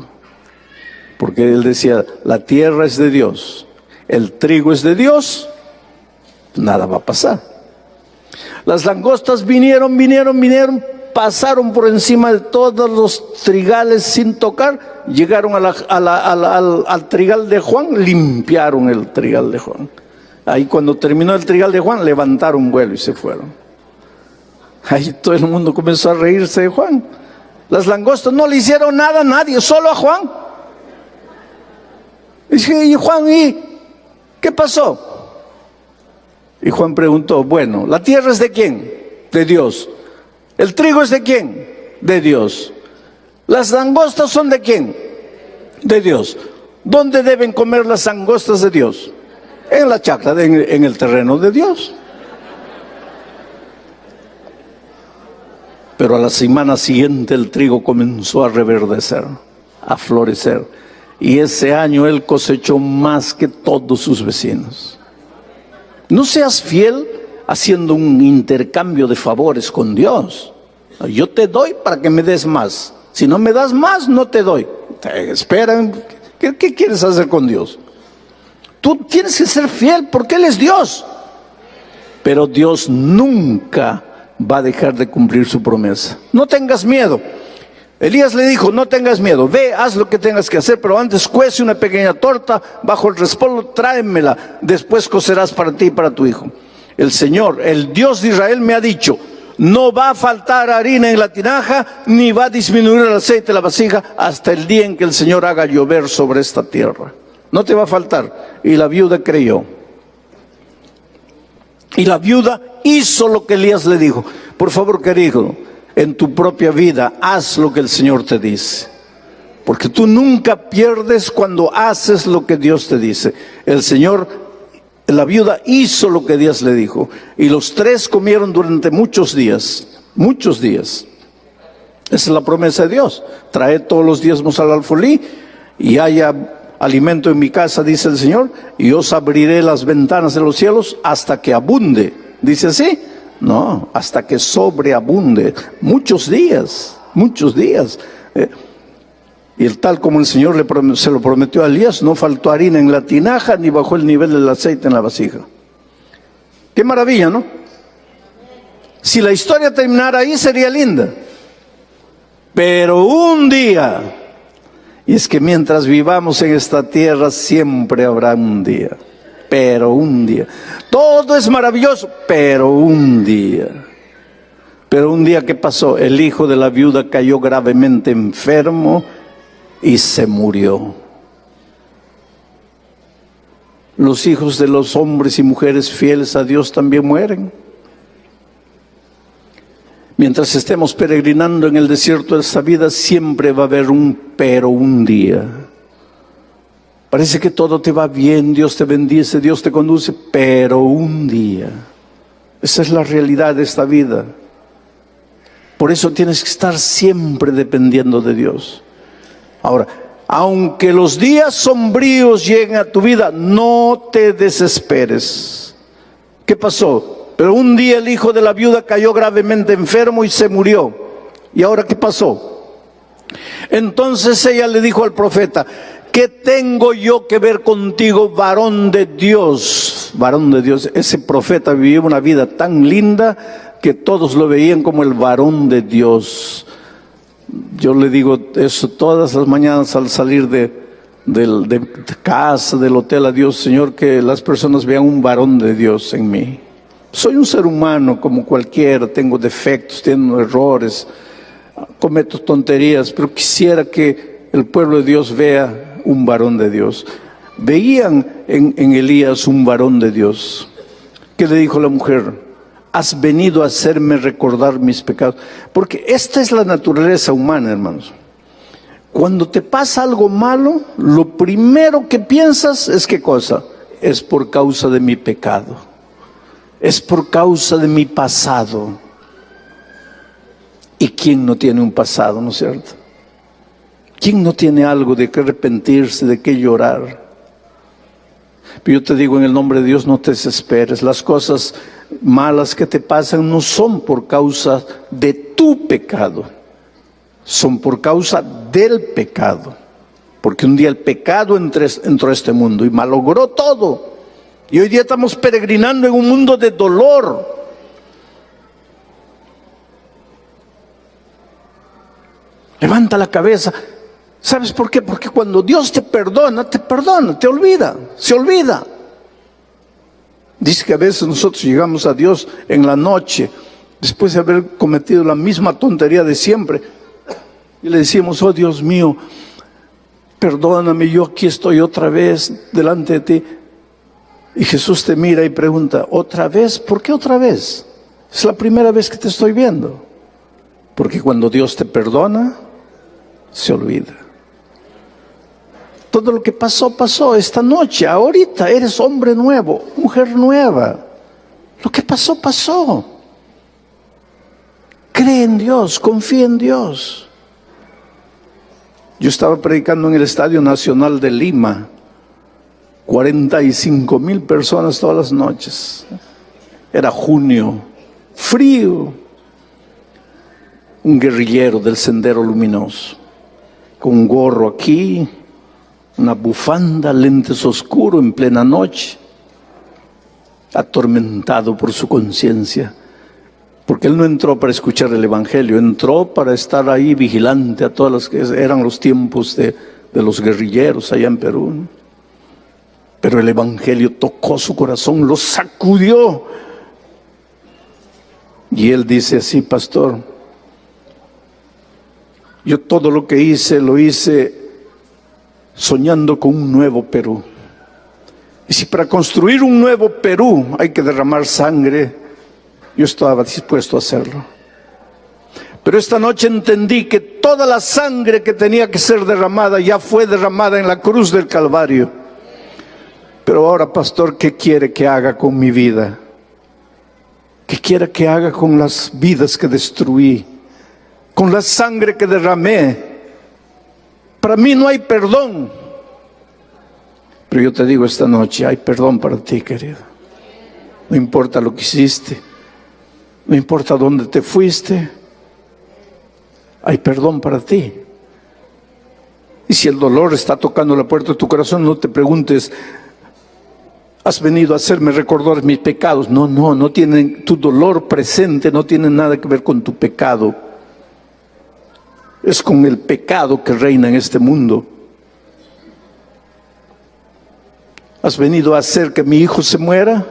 Porque él decía, la tierra es de Dios, el trigo es de Dios, nada va a pasar. Las langostas vinieron, pasaron por encima de todos los trigales sin tocar, llegaron al trigal de Juan, limpiaron el trigal de Juan. Ahí cuando terminó el trigal de Juan, levantaron vuelo y se fueron. Ahí todo el mundo comenzó a reírse de Juan. Las langostas no le hicieron nada a nadie, solo a Juan. Dije, ¿y Juan, qué pasó? Y Juan preguntó, bueno, ¿la tierra es de quién? De Dios. ¿El trigo es de quién? De Dios. ¿Las langostas son de quién? De Dios. ¿Dónde deben comer las langostas de Dios? En la chacra, en el terreno de Dios. Pero a la semana siguiente el trigo comenzó a reverdecer, a florecer. Y ese año él cosechó más que todos sus vecinos. No seas fiel haciendo un intercambio de favores con Dios. Yo te doy para que me des más. Si no me das más, no te doy. Espera, ¿qué quieres hacer con Dios? Tú tienes que ser fiel porque Él es Dios. Pero Dios nunca va a dejar de cumplir su promesa. No tengas miedo. Elías le dijo, no tengas miedo, ve, haz lo que tengas que hacer, pero antes cuece una pequeña torta bajo el respaldo, tráemela, después cocerás para ti y para tu hijo. El Señor, el Dios de Israel me ha dicho, no va a faltar harina en la tinaja, ni va a disminuir el aceite en la vasija, hasta el día en que el Señor haga llover sobre esta tierra. No te va a faltar. Y la viuda creyó. Y la viuda hizo lo que Elías le dijo. Por favor, querido, en tu propia vida, haz lo que el Señor te dice. Porque tú nunca pierdes cuando haces lo que Dios te dice. La viuda hizo lo que Dios le dijo. Y los tres comieron durante muchos días. Muchos días. Esa es la promesa de Dios. Traed todos los diezmos al alfolí y haya alimento en mi casa, dice el Señor, y os abriré las ventanas de los cielos hasta que abunde. ¿Dice así? No, hasta que sobreabunde. Muchos días, muchos días. Y tal como el Señor se lo prometió a Elías, no faltó harina en la tinaja ni bajó el nivel del aceite en la vasija. Qué maravilla, ¿no? Si la historia terminara ahí sería linda. Pero un día, y es que mientras vivamos en esta tierra siempre habrá un día, pero un día. Todo es maravilloso, pero un día. Pero un día, ¿qué pasó? El hijo de la viuda cayó gravemente enfermo y se murió. Los hijos de los hombres y mujeres fieles a Dios también mueren. Mientras estemos peregrinando en el desierto de esta vida, siempre va a haber un pero un día. Parece que todo te va bien, Dios te bendice, Dios te conduce, pero un día. Esa es la realidad de esta vida. Por eso tienes que estar siempre dependiendo de Dios. Ahora, aunque los días sombríos lleguen a tu vida, no te desesperes. ¿Qué pasó? Pero un día el hijo de la viuda cayó gravemente enfermo y se murió. ¿Y ahora qué pasó? Entonces ella le dijo al profeta: ¿qué tengo yo que ver contigo, varón de Dios? Varón de Dios. Ese profeta vivía una vida tan linda que todos lo veían como el varón de Dios. Yo le digo eso todas las mañanas al salir de casa, del hotel, a Dios: Señor, que las personas vean un varón de Dios en mí. Soy un ser humano como cualquiera, tengo defectos, tengo errores, cometo tonterías, pero quisiera que el pueblo de Dios vea un varón de Dios. Veían en Elías un varón de Dios. ¿Qué le dijo la mujer? Has venido a hacerme recordar mis pecados. Porque esta es la naturaleza humana, hermanos. Cuando te pasa algo malo, lo primero que piensas es ¿qué cosa? Es por causa de mi pecado. Es por causa de mi pasado. ¿Y quién no tiene un pasado, no es cierto? ¿Quién no tiene algo de qué arrepentirse, de qué llorar? Pero yo te digo, en el nombre de Dios, no te desesperes. Las cosas malas que te pasan no son por causa de tu pecado, son por causa del pecado. Porque un día el pecado entró a este mundo y malogró todo. Y hoy día estamos peregrinando en un mundo de dolor. Levanta la cabeza. ¿Sabes por qué? Porque cuando Dios te perdona, te olvida, se olvida. Dice que a veces nosotros llegamos a Dios en la noche, después de haber cometido la misma tontería de siempre, y le decimos: oh Dios mío, perdóname, yo aquí estoy otra vez delante de ti. Y Jesús te mira y pregunta: ¿otra vez? ¿Por qué otra vez? Es la primera vez que te estoy viendo. Porque cuando Dios te perdona, se olvida. Todo lo que pasó, pasó. Esta noche, ahorita, eres hombre nuevo, mujer nueva. Lo que pasó, pasó. Cree en Dios, confía en Dios. Yo estaba predicando en el Estadio Nacional de Lima. 45,000 personas todas las noches. Era junio, frío. Un guerrillero del Sendero Luminoso, con un gorro aquí, una bufanda, lentes oscuros en plena noche, atormentado por su conciencia, porque él no entró para escuchar el Evangelio, entró para estar ahí vigilante a todas las que eran los tiempos de los guerrilleros allá en Perú. Pero el Evangelio tocó su corazón, lo sacudió. Y él dice así: pastor, yo todo lo que hice, lo hice soñando con un nuevo Perú. Y si para construir un nuevo Perú hay que derramar sangre, yo estaba dispuesto a hacerlo. Pero esta noche entendí que toda la sangre que tenía que ser derramada ya fue derramada en la cruz del Calvario. Pero ahora, pastor, ¿qué quiere que haga con mi vida? ¿Qué quiere que haga con las vidas que destruí? Con la sangre que derramé. Para mí no hay perdón. Pero yo te digo esta noche, hay perdón para ti, querido. No importa lo que hiciste, no importa dónde te fuiste, hay perdón para ti. Y si el dolor está tocando la puerta de tu corazón, no te preguntes: Has venido a hacerme recordar mis pecados. No, no tienen, tu dolor presente no tiene nada que ver con tu pecado. Es con el pecado que reina en este mundo. ¿Has venido a hacer que mi hijo se muera?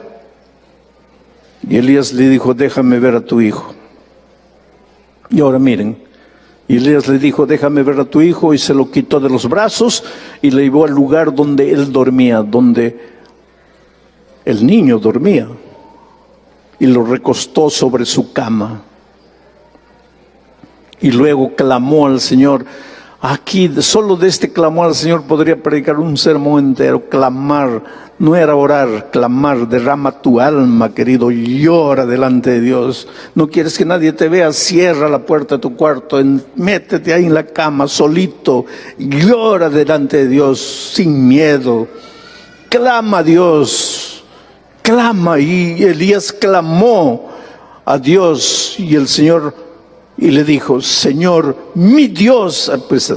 Y Elías le dijo, déjame ver a tu hijo. Y ahora miren, y Elías le dijo, déjame ver a tu hijo, y se lo quitó de los brazos y le llevó al lugar donde él dormía, donde el niño dormía, y lo recostó sobre su cama. Y luego clamó al Señor. Aquí, solo de este clamor al Señor podría predicar un sermón entero. Clamar, no era orar, clamar. Derrama tu alma, querido, llora delante de Dios. No quieres que nadie te vea, cierra la puerta de tu cuarto, métete ahí en la cama, solito, llora delante de Dios, sin miedo. Clama a Dios, clama. Y Elías clamó a Dios, y el Señor... Y le dijo, Señor, mi Dios. Pues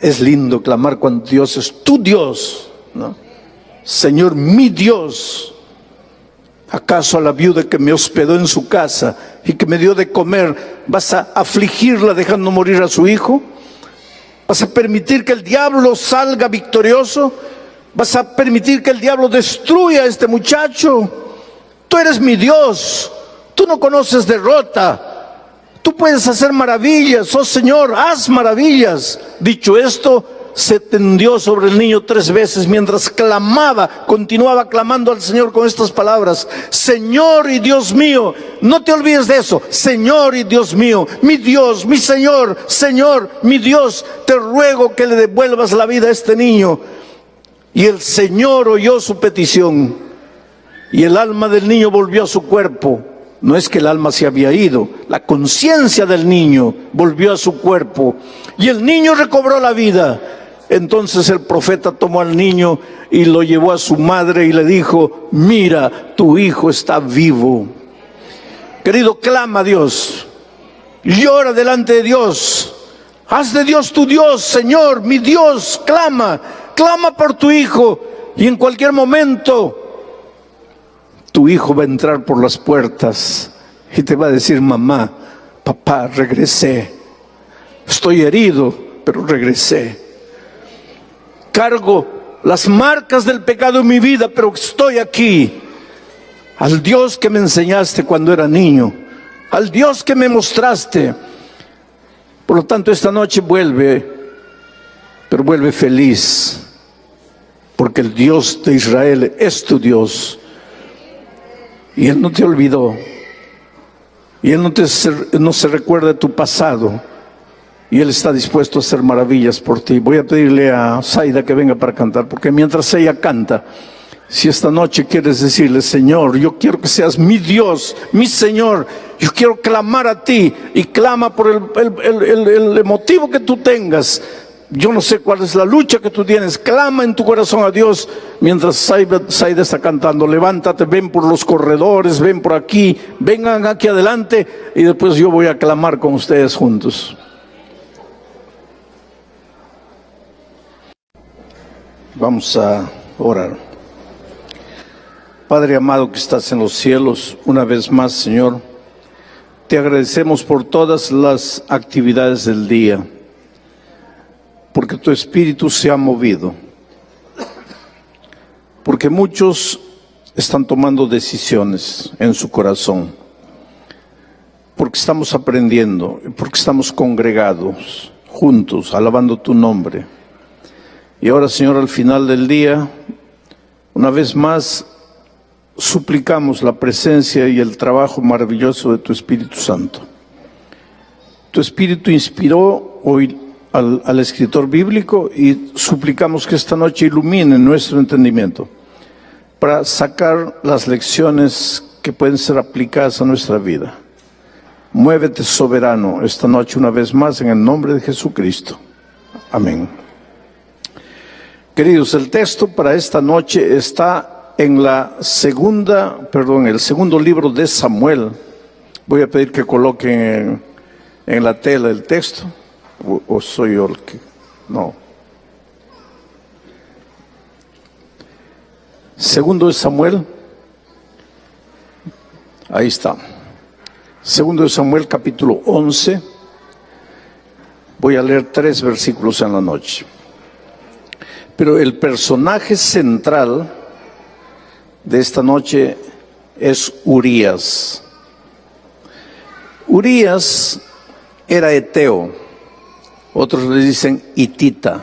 es lindo clamar cuando Dios es tu Dios, ¿no? Señor, mi Dios. ¿Acaso a la viuda que me hospedó en su casa y que me dio de comer, vas a afligirla dejando morir a su hijo? ¿Vas a permitir que el diablo salga victorioso? ¿Vas a permitir que el diablo destruya a este muchacho? Tú eres mi Dios. Tú no conoces derrota. Tú puedes hacer maravillas, oh Señor, haz maravillas. Dicho esto, se tendió sobre el niño 3 veces mientras clamaba, continuaba clamando al Señor con estas palabras: Señor y Dios mío. No te olvides de eso. Señor y Dios mío, mi Dios, mi Señor, Señor, mi Dios, te ruego que le devuelvas la vida a este niño. Y el Señor oyó su petición, y el alma del niño volvió a su cuerpo. No es que el alma se había ido, la conciencia del niño volvió a su cuerpo y el niño recobró la vida. Entonces el profeta tomó al niño y lo llevó a su madre y le dijo: mira, tu hijo está vivo. Querido, clama a Dios, llora delante de Dios, haz de Dios tu Dios. Señor, mi Dios, clama por tu hijo, y en cualquier momento tu hijo va a entrar por las puertas y te va a decir: mamá, papá, regresé. Estoy herido, pero regresé. Cargo las marcas del pecado en mi vida, pero estoy aquí. Al Dios que me enseñaste cuando era niño, al Dios que me mostraste. Por lo tanto, esta noche vuelve, pero vuelve feliz, porque el Dios de Israel es tu Dios. Y Él no te olvidó. Y Él no se recuerda de tu pasado. Y Él está dispuesto a hacer maravillas por ti. Voy a pedirle a Zaida que venga para cantar, porque mientras ella canta, si esta noche quieres decirle: Señor, yo quiero que seas mi Dios, mi Señor, yo quiero clamar a ti, y clama por el motivo que tú tengas. Yo no sé cuál es la lucha que tú tienes. Clama en tu corazón a Dios mientras Zaida está cantando. Levántate, ven por los corredores, ven por aquí, vengan aquí adelante, y después yo voy a clamar con ustedes juntos. Vamos a orar. Padre amado que estás en los cielos, una vez más, Señor, te agradecemos por todas las actividades del día, porque tu Espíritu se ha movido, porque muchos están tomando decisiones en su corazón, porque estamos aprendiendo, porque estamos congregados, juntos, alabando tu nombre. Y ahora, Señor, al final del día, una vez más, suplicamos la presencia y el trabajo maravilloso de tu Espíritu Santo. Tu Espíritu inspiró hoy al escritor bíblico, y suplicamos que esta noche ilumine nuestro entendimiento para sacar las lecciones que pueden ser aplicadas a nuestra vida. Muévete, soberano, esta noche una vez más, en el nombre de Jesucristo. Amén. Queridos, el texto para esta noche está en el segundo libro de Samuel. Voy a pedir que coloquen en la tela el texto. ¿O soy yo el que? No. Segundo de Samuel, ahí está. Segundo de Samuel, capítulo 11. Voy a leer 3 versículos en la noche. Pero el personaje central de esta noche es Urías. Urías era eteo, otros le dicen hitita.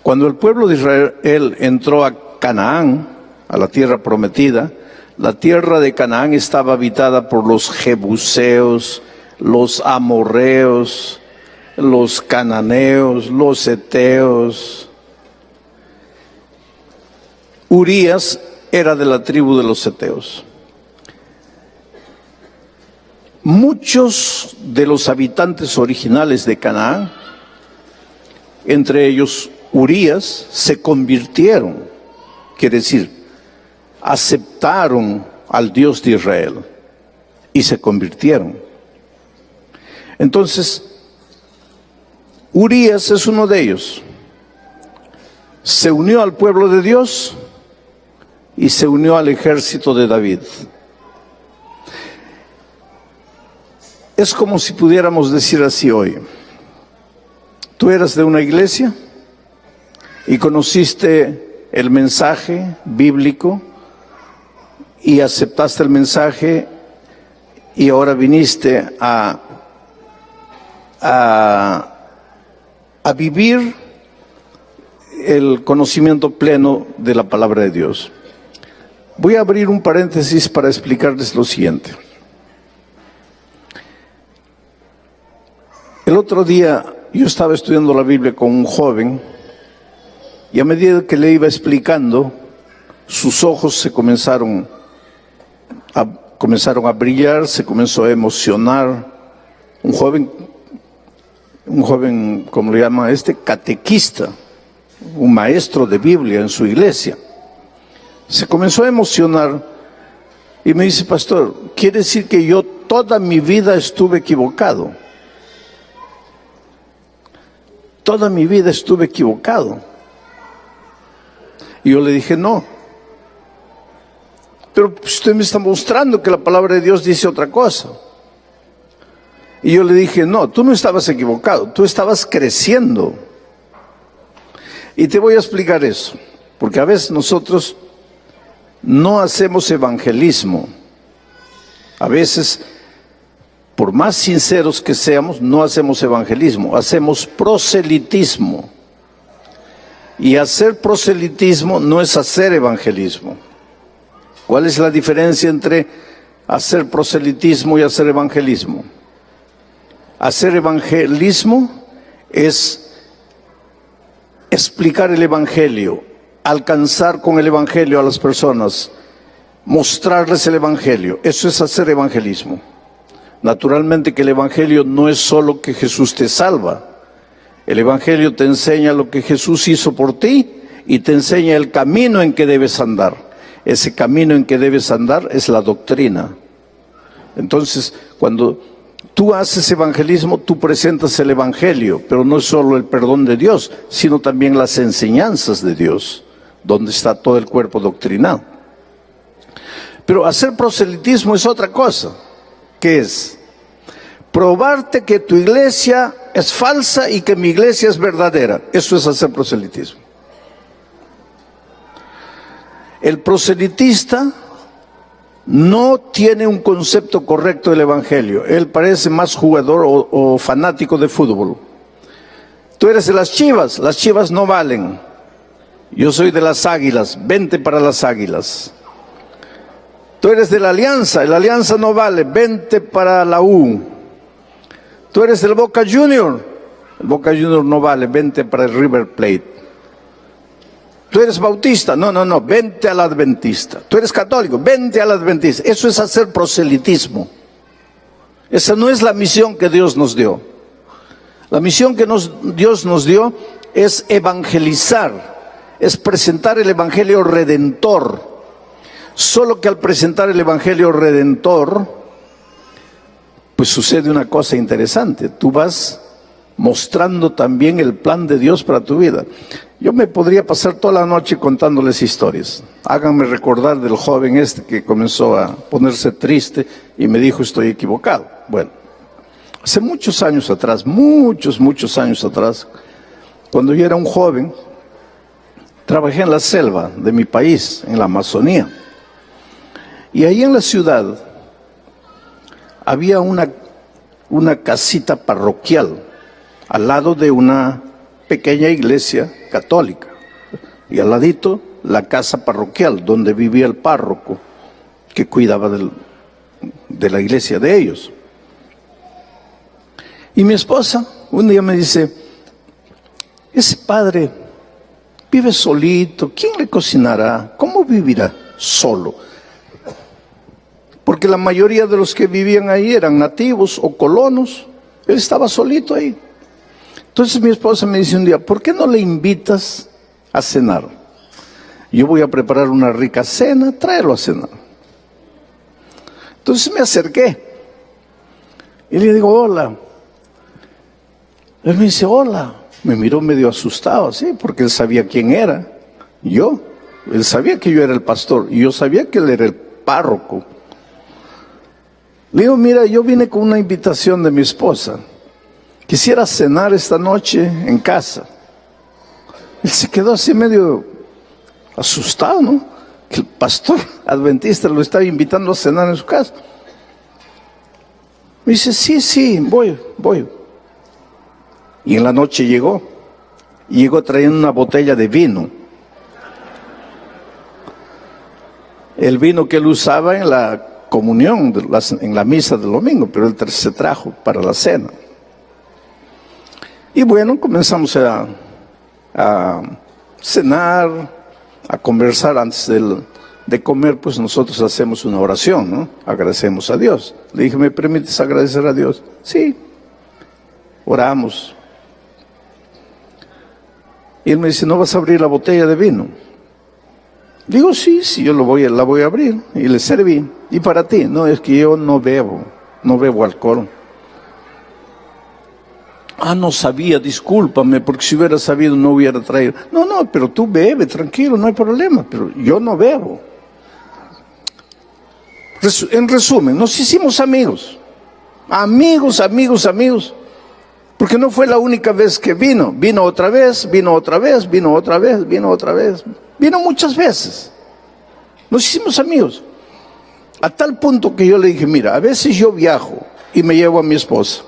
Cuando el pueblo de Israel entró a Canaán, a la tierra prometida, la tierra de Canaán estaba habitada por los jebuseos, los amorreos, los cananeos, los heteos. Urías era de la tribu de los heteos. Muchos de los habitantes originales de Canaán, entre ellos Urías, se convirtieron, quiere decir, aceptaron al Dios de Israel y se convirtieron. Entonces, Urías es uno de ellos. Se unió al pueblo de Dios y se unió al ejército de David. Es como si pudiéramos decir así hoy: tú eras de una iglesia y conociste el mensaje bíblico y aceptaste el mensaje y ahora viniste a vivir el conocimiento pleno de la palabra de Dios. Voy a abrir un paréntesis para explicarles lo siguiente. El otro día yo estaba estudiando la Biblia con un joven y a medida que le iba explicando, sus ojos se comenzaron a brillar, se comenzó a emocionar. Un joven, ¿cómo le llama catequista, un maestro de Biblia en su iglesia. Se comenzó a emocionar y me dice: pastor, ¿quiere decir que yo toda mi vida estuve equivocado? Toda mi vida estuve equivocado. Y yo le dije: no. Pero usted me está mostrando que la palabra de Dios dice otra cosa. Y yo le dije: no, tú no estabas equivocado, tú estabas creciendo. Y te voy a explicar eso, porque a veces nosotros no hacemos evangelismo. A veces, por más sinceros que seamos, no hacemos evangelismo, hacemos proselitismo. Y hacer proselitismo no es hacer evangelismo. ¿Cuál es la diferencia entre hacer proselitismo y hacer evangelismo? Hacer evangelismo es explicar el evangelio, alcanzar con el evangelio a las personas, mostrarles el evangelio. Eso es hacer evangelismo. Naturalmente que el evangelio no es solo que Jesús te salva. El evangelio te enseña lo que Jesús hizo por ti y te enseña el camino en que debes andar. Ese camino en que debes andar es la doctrina. Entonces, cuando tú haces evangelismo, tú presentas el evangelio, pero no es solo el perdón de Dios, sino también las enseñanzas de Dios, donde está todo el cuerpo doctrinal. Pero hacer proselitismo es otra cosa. ¿Qué es? Probarte que tu iglesia es falsa y que mi iglesia es verdadera. Eso es hacer proselitismo. El proselitista no tiene un concepto correcto del evangelio. Él parece más jugador o fanático de fútbol. Tú eres de las Chivas no valen. Yo soy de las Águilas, vente para las Águilas. Tú eres de la Alianza no vale, vente para la U. Tú eres del Boca Junior, el Boca Junior no vale, vente para el River Plate. Tú eres bautista, no, vente al adventista. Tú eres católico, vente al adventista. Eso es hacer proselitismo. Esa no es la misión que Dios nos dio. La misión que Dios nos dio es evangelizar, es presentar el evangelio redentor. Solo que al presentar el evangelio redentor, pues sucede una cosa interesante. Tú vas mostrando también el plan de Dios para tu vida. Yo me podría pasar toda la noche contándoles historias. Háganme recordar del joven este que comenzó a ponerse triste y me dijo estoy equivocado. Bueno, hace muchos años atrás, muchos años atrás, cuando yo era un joven, trabajé en la selva de mi país, en la Amazonía. Y ahí en la ciudad había una casita parroquial al lado de una pequeña iglesia católica. Y al ladito la casa parroquial donde vivía el párroco que cuidaba de la iglesia de ellos. Y mi esposa un día me dice, ese padre vive solito, ¿quién le cocinará? ¿Cómo vivirá solo? Porque la mayoría de los que vivían ahí eran nativos o colonos, él estaba solito ahí. Entonces mi esposa me dice un día, ¿por qué no le invitas a cenar? Yo voy a preparar una rica cena, tráelo a cenar. Entonces me acerqué y le digo, hola. Él me dice, hola. Me miró medio asustado, ¿sí? Porque él sabía quién era. Yo. Él sabía que yo era el pastor y yo sabía que él era el párroco. Le digo, mira, yo vine con una invitación de mi esposa. Quisiera cenar esta noche en casa. Él se quedó así medio asustado, ¿no? Que el pastor adventista lo estaba invitando a cenar en su casa. Me dice, sí, voy. Y en la noche llegó trayendo una botella de vino. El vino que él usaba en la comunión, en la misa del domingo, pero él se trajo para la cena. Y bueno, comenzamos a cenar, a conversar antes de comer, pues nosotros hacemos una oración, ¿no? Agradecemos a Dios. Le dije, ¿me permites agradecer a Dios? Sí, oramos. Y él me dice, ¿no vas a abrir la botella de vino? Digo, sí, yo la voy a abrir. Y le serví. ¿Y para ti? No, es que yo no bebo alcohol. Ah, no sabía, discúlpame, porque si hubiera sabido no hubiera traído. No, pero tú bebe, tranquilo, no hay problema, pero yo no bebo. En resumen, nos hicimos amigos. Amigos. Porque no fue la única vez que vino. Vino otra vez. Vino muchas veces. Nos hicimos amigos. A tal punto que yo le dije, mira, a veces yo viajo y me llevo a mi esposa.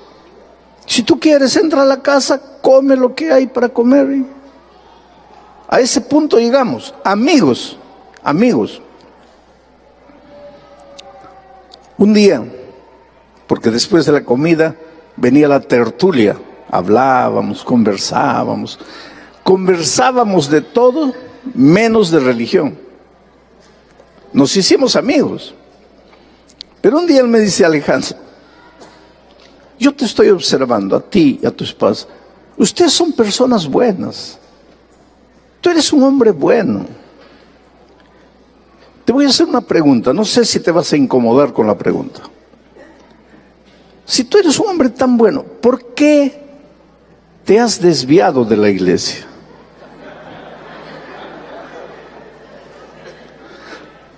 Si tú quieres, entra a la casa, come lo que hay para comer. A ese punto llegamos. Amigos. Un día, porque después de la comida venía la tertulia, hablábamos, conversábamos de todo menos de religión. Nos hicimos amigos. Pero un día él me dice, Alejandro, yo te estoy observando a ti y a tu esposa. Ustedes son personas buenas. Tú eres un hombre bueno. Te voy a hacer una pregunta, no sé si te vas a incomodar con la pregunta. Si tú eres un hombre tan bueno, ¿por qué te has desviado de la iglesia?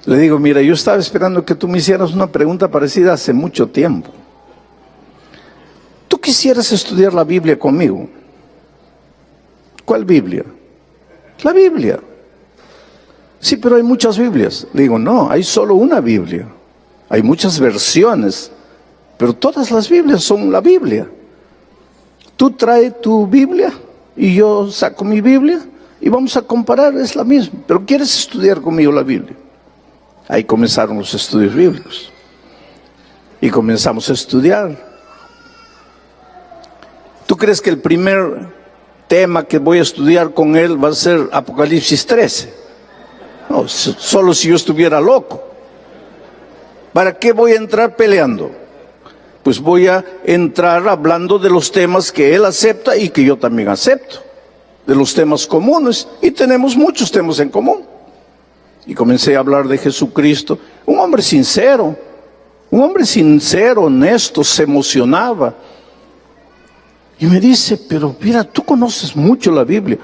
Le digo, mira, yo estaba esperando que tú me hicieras una pregunta parecida hace mucho tiempo. ¿Tú quisieras estudiar la Biblia conmigo? ¿Cuál Biblia? La Biblia. Sí, pero hay muchas Biblias. Le digo, no, hay solo una Biblia. Hay muchas versiones, pero todas las Biblias son la Biblia. Tú traes tu Biblia y yo saco mi Biblia y vamos a comparar, es la misma. Pero ¿quieres estudiar conmigo la Biblia? Ahí comenzaron los estudios bíblicos. Y comenzamos a estudiar. ¿Tú crees que el primer tema que voy a estudiar con él va a ser Apocalipsis 13? No, solo si yo estuviera loco. ¿Para qué voy a entrar peleando? Pues voy a entrar hablando de los temas que él acepta y que yo también acepto. De los temas comunes, y tenemos muchos temas en común. Y comencé a hablar de Jesucristo. Un hombre sincero, honesto, se emocionaba. Y me dice, pero mira, tú conoces mucho la Biblia.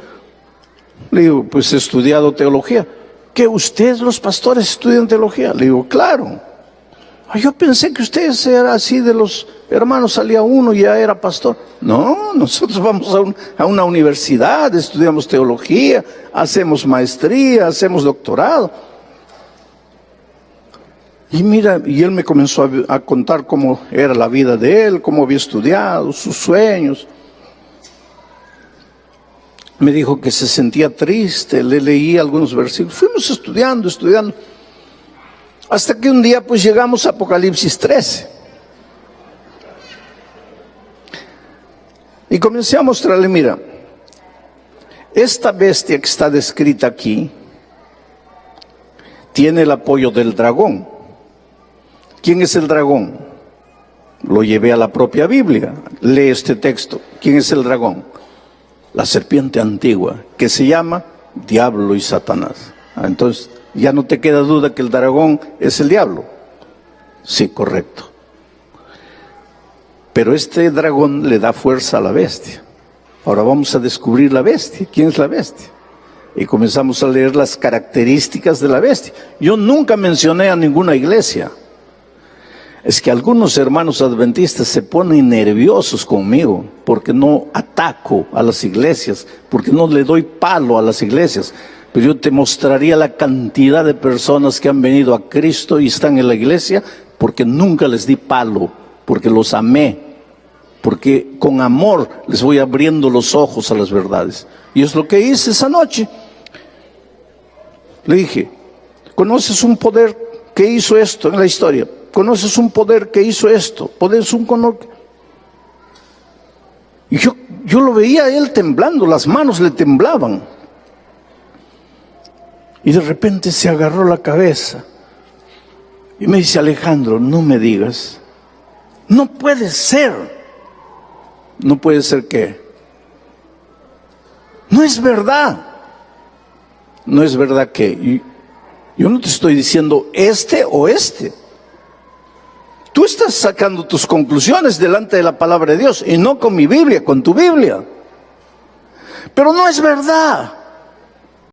Le digo, pues he estudiado teología. ¿Que ustedes los pastores estudian teología? Le digo, claro. Yo pensé que ustedes eran así de los hermanos, salía uno y ya era pastor. No, nosotros vamos a una universidad, estudiamos teología, hacemos maestría, hacemos doctorado. Y mira, y él me comenzó a contar cómo era la vida de él, cómo había estudiado, sus sueños. Me dijo que se sentía triste, le leí algunos versículos. Fuimos estudiando. Hasta que un día pues llegamos a Apocalipsis 13. Y comencé a mostrarle, mira, esta bestia que está descrita aquí tiene el apoyo del dragón. ¿Quién es el dragón? Lo llevé a la propia Biblia. Lee este texto. ¿Quién es el dragón? La serpiente antigua, que se llama Diablo y Satanás. Entonces, ya no te queda duda que el dragón es el diablo. Sí, correcto. Pero este dragón le da fuerza a la bestia. Ahora vamos a descubrir la bestia. ¿Quién es la bestia? Y comenzamos a leer las características de la bestia. Yo nunca mencioné a ninguna iglesia. Es que algunos hermanos adventistas se ponen nerviosos conmigo porque no ataco a las iglesias, porque no le doy palo a las iglesias. Pero yo te mostraría la cantidad de personas que han venido a Cristo y están en la iglesia porque nunca les di palo, porque los amé, porque con amor les voy abriendo los ojos a las verdades. Y es lo que hice esa noche. Le dije, ¿conoces un poder que hizo esto en la historia? ¿Conoces un poder que hizo esto? ¿Conoces un conor? Y yo lo veía a él temblando, las manos le temblaban. Y de repente se agarró la cabeza y me dice, Alejandro, no me digas, no puede ser. ¿No puede ser qué? No es verdad. No es verdad que yo no te estoy diciendo este o este. Tú estás sacando tus conclusiones delante de la palabra de Dios y no con mi Biblia, con tu Biblia. Pero no es verdad.